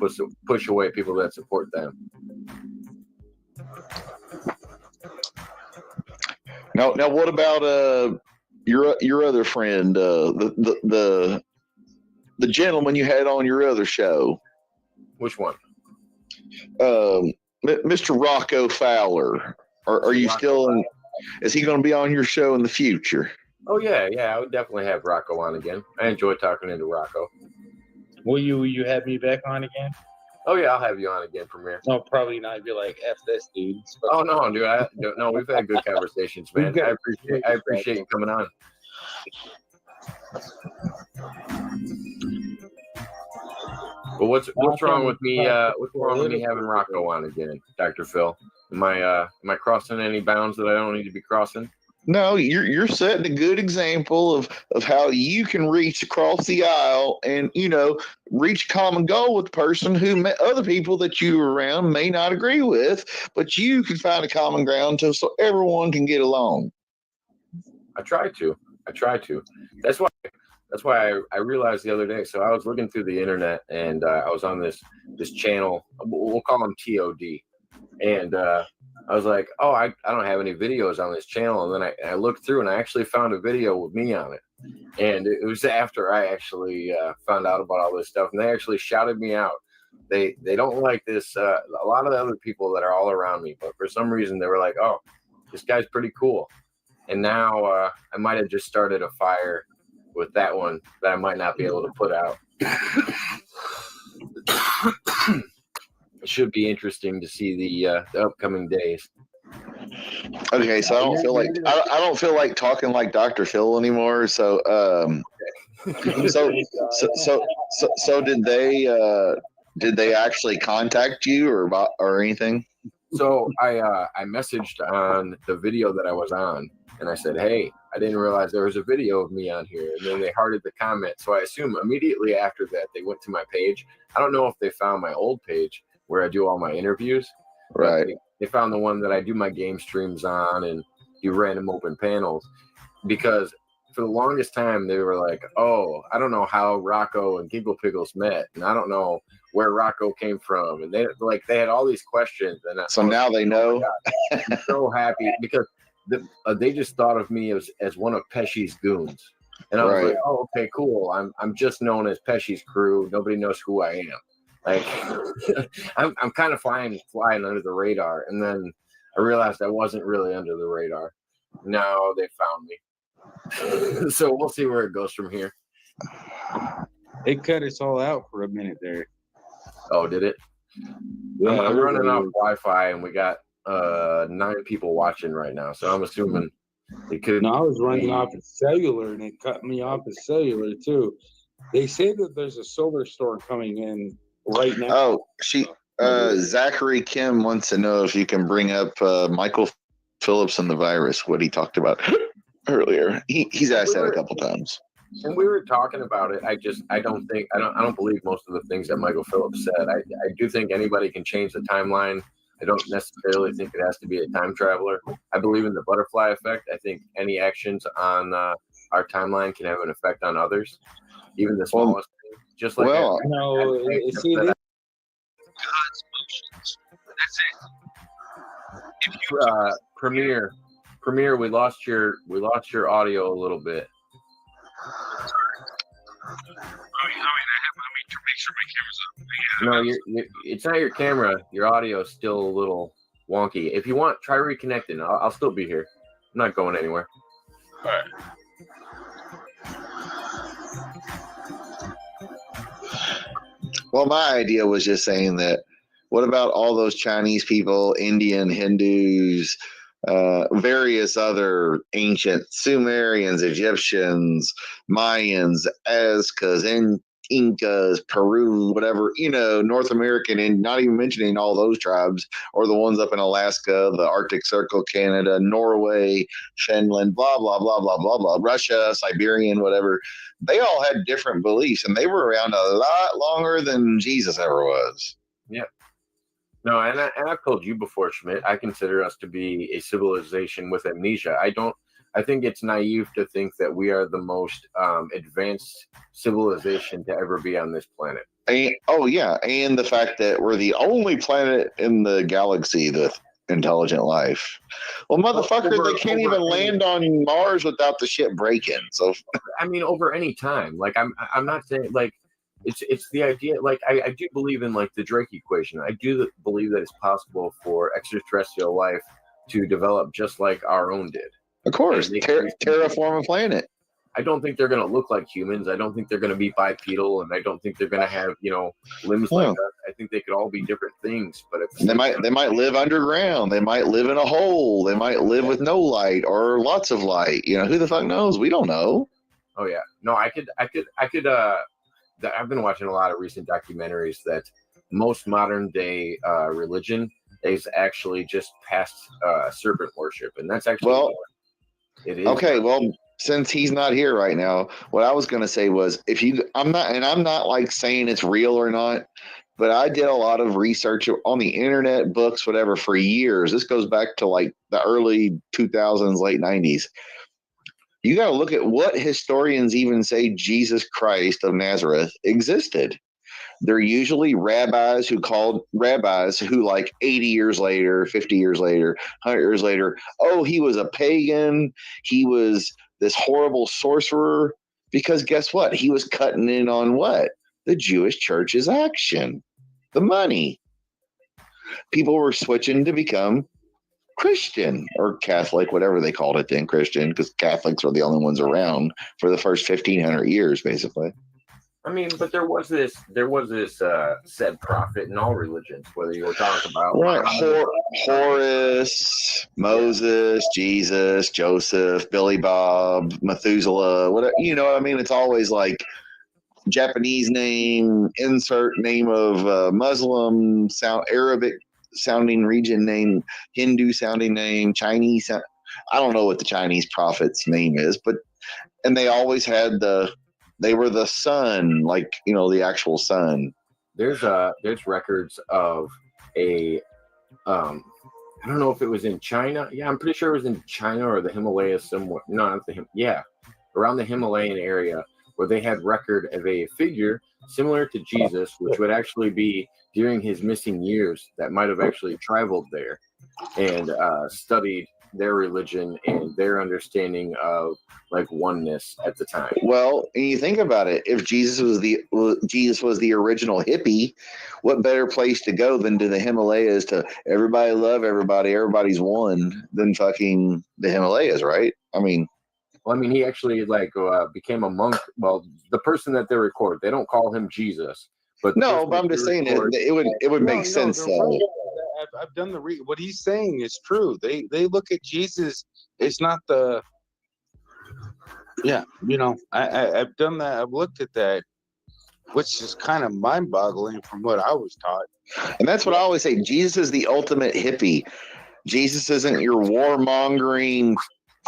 push away people that support them. Now, what about your other friend, the gentleman you had on your other show? Which one? Mr. Rocco Fowler. Are you still in? Is he going to be on your show in the future? Oh yeah, I would definitely have Rocco on again. I enjoy talking into Rocco. Will you have me back on again? Oh yeah, I'll have you on again, Premier. No, probably not. You'd be like, F this dude. Oh no, dude. No, we've had good conversations, man. I appreciate you coming on. But what's wrong with me? What's wrong with me having Rocco on again, Dr. Phil? Am I crossing any bounds that I don't need to be crossing? No, you're setting a good example of how you can reach across the aisle and reach a common goal with the person who other people that you are around may not agree with, but you can find a common ground so everyone can get along. I try to. That's why I realized the other day. So I was looking through the internet and I was on this channel. We'll call them TOD, and I was like, oh, I don't have any videos on this channel. And then I looked through and I actually found a video with me on it. And it was after I actually found out about all this stuff. And they actually shouted me out. They don't like this. A lot of the other people that are all around me. But for some reason, they were like, oh, this guy's pretty cool. And now I might have just started a fire with that one that I might not be able to put out. It should be interesting to see the upcoming days. Okay, so I don't feel like talking like Dr. Phil anymore. So so did they actually contact you or anything? So I messaged on the video that I was on, and I said, hey, I didn't realize there was a video of me on here. And then they hearted the comment. So I assume immediately after that they went to my page. I don't know if they found my old page where I do all my interviews. Right. They found the one that I do my game streams on and do random open panels, because for the longest time they were like, oh, I don't know how Rocco and Giggle Pickles met, and I don't know where Rocco came from, and they had all these questions. And So now they know. I'm so happy because they just thought of me as one of Pesci's goons, and I was Right. like, oh, okay, cool. I'm just known as Pesci's crew. Nobody knows who I am. Like I'm kind of flying under the radar, and then I realized I wasn't really under the radar. Now they found me. So we'll see where it goes from here. It cut us all out for a minute there. Oh, did it? Yeah, I'm running off Wi-Fi, and we got 9 people watching right now. So I'm assuming it could. No, I was running off of cellular, and it cut me off of cellular too. They say that there's a solar storm coming in right now. Oh, Zachary Kim wants to know if you can bring up Michael Phillips and the virus, what he talked about earlier. He's asked that a couple times. And we were talking about it. I don't believe most of the things that Michael Phillips said. I do think anybody can change the timeline. I don't necessarily think it has to be a time traveler. I believe in the butterfly effect. I think any actions on our timeline can have an effect on others, even the smallest thing. Just like no, see, God's motions. That's it. Premiere, we lost your audio a little bit. No, it's not your camera. Your audio is still a little wonky. If you want, try reconnecting. I'll still be here. I'm not going anywhere. All right. Well, my idea was just saying that what about all those Chinese people, Indian, Hindus, various other ancient Sumerians, Egyptians, Mayans, Aztecas, Incas, Peru, whatever, North American, and not even mentioning all those tribes, or the ones up in Alaska, the Arctic Circle, Canada, Norway, Finland, blah, blah, blah, blah, blah, blah, Russia, Siberian, whatever. They all had different beliefs, and they were around a lot longer than Jesus ever was. Yeah. No, and I've told you before, Schmidt, I consider us to be a civilization with amnesia. I think it's naive to think that we are the most advanced civilization to ever be on this planet. And the fact that we're the only planet in the galaxy with intelligent life. Well, motherfucker, they can't even land on Mars without the shit breaking. So, I mean, over any time. Like, I'm not saying like. It's the idea, like I do believe in like the Drake equation. I do believe that it's possible for extraterrestrial life to develop just like our own did. Of course, terraform a planet. I don't think they're going to look like humans. I don't think they're going to be bipedal, and I don't think they're going to have limbs like us. I think they could all be different things. But they might live underground. They might live in a hole. They might live with no light or lots of light. Who the fuck knows? We don't know. Oh yeah, no, I could. I've been watching a lot of recent documentaries that most modern day religion is actually just past serpent worship, and that's actually it is. Okay, well, since he's not here right now, what I was going to say was I'm not like saying it's real or not, but I did a lot of research on the internet, books, whatever, for years. This goes back to like the early 2000s, late 90s. You got to look at what historians even say Jesus Christ of Nazareth existed. They're usually rabbis who like 80 years later, 50 years later, 100 years later, oh, he was a pagan. He was this horrible sorcerer. Because guess what? He was cutting in on what? The Jewish church's action, the money. People were switching to become Christian or Catholic, whatever they called it then, Christian, because Catholics were the only ones around for the first 1,500 years, basically. I mean, but there was this said prophet in all religions, whether you were talking about Horus, Moses, Jesus, Joseph, Billy Bob, Methuselah, whatever. You know what I mean? It's always like Japanese name, insert name of Muslim, Arabic sounding region name, Hindu sounding name, Chinese. I don't know what the Chinese prophet's name is, and they always had they were the sun, like, the actual sun. There's records of I don't know if it was in China. Yeah, I'm pretty sure it was in China or the Himalayas somewhere. No, not around the Himalayan area. where they had record of a figure similar to Jesus, which would actually be during his missing years that might have actually traveled there and studied their religion and their understanding of like oneness at the time. Well, and you think about it, if Jesus was the original hippie, what better place to go than to the Himalayas to everybody love everybody, everybody's one, than fucking the Himalayas, right? I mean, well, I mean, he actually like became a monk. Well, the person that they record, they don't call him Jesus, but no, but I'm just saying it would make sense though. Right. I've done what he's saying is true. They look at Jesus. It's not the I've done that. I've looked at that, which is kind of mind-boggling from what I was taught. And that's what I always say. Jesus is the ultimate hippie. Jesus isn't your warmongering,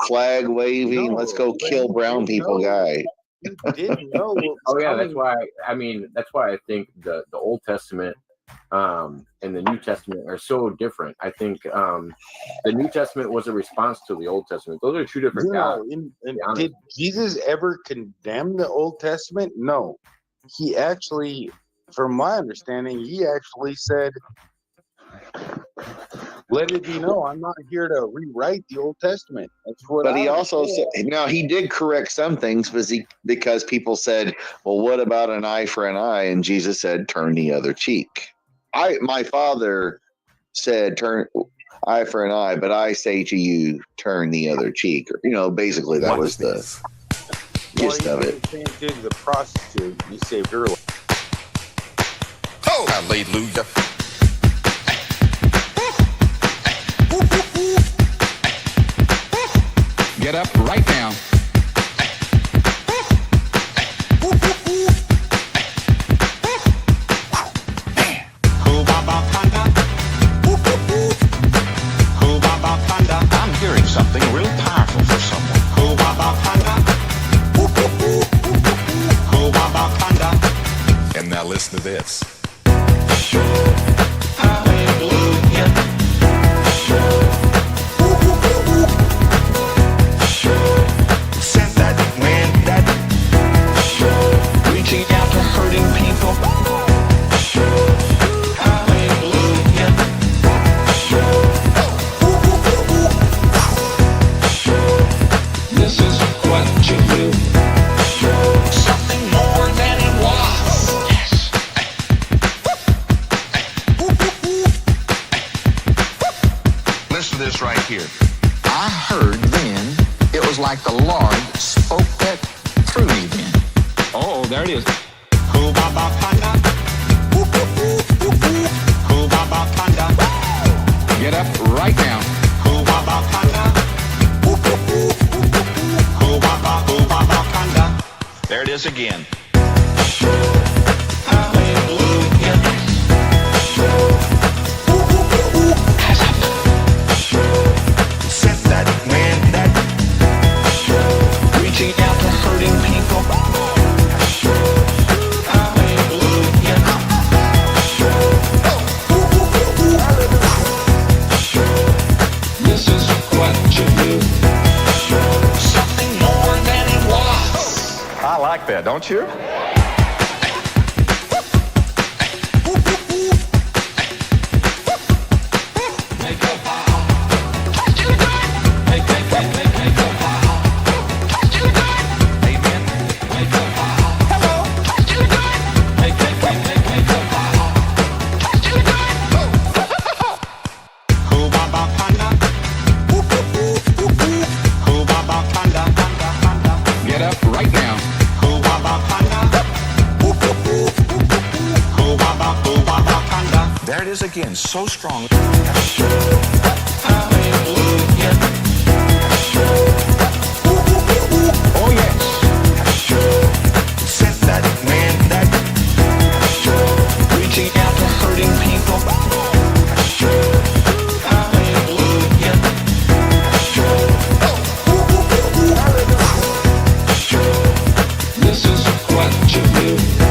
flag waving, let's go kill brown people guy. Didn't know. Oh yeah, that's why. I mean, that's why I think the Old Testament and the New Testament are so different. I think the New Testament was a response to the Old Testament. Those are two different gods. And did Jesus ever condemn the Old Testament? No. He actually, from my understanding, he actually said, let it be known, I'm not here to rewrite the Old Testament. That's what. But he also said, now he did correct some things because people said, well, what about an eye for an eye? And Jesus said, turn the other cheek. My father said, turn eye for an eye, but I say to you, turn the other cheek. Basically that was the gist of it. Saying to the prostitute, he saved her life. Oh, hallelujah. Get up right now. I'm hearing something real powerful for someone. And now listen to this. Reaching out to hurting people. This is what you do. Something more than it was. Yes. Listen to this right here. I heard then, it was like the Lord spoke that through me then. Oh, there it is. Get up right now. There it is again. Set that man that reaching out to hurting people. This is what you do. Something more than it was. I like that, don't you? Get up right now. There it is again, so strong. Oh yes. Set that man that reaching out to hurting people. This is what you do.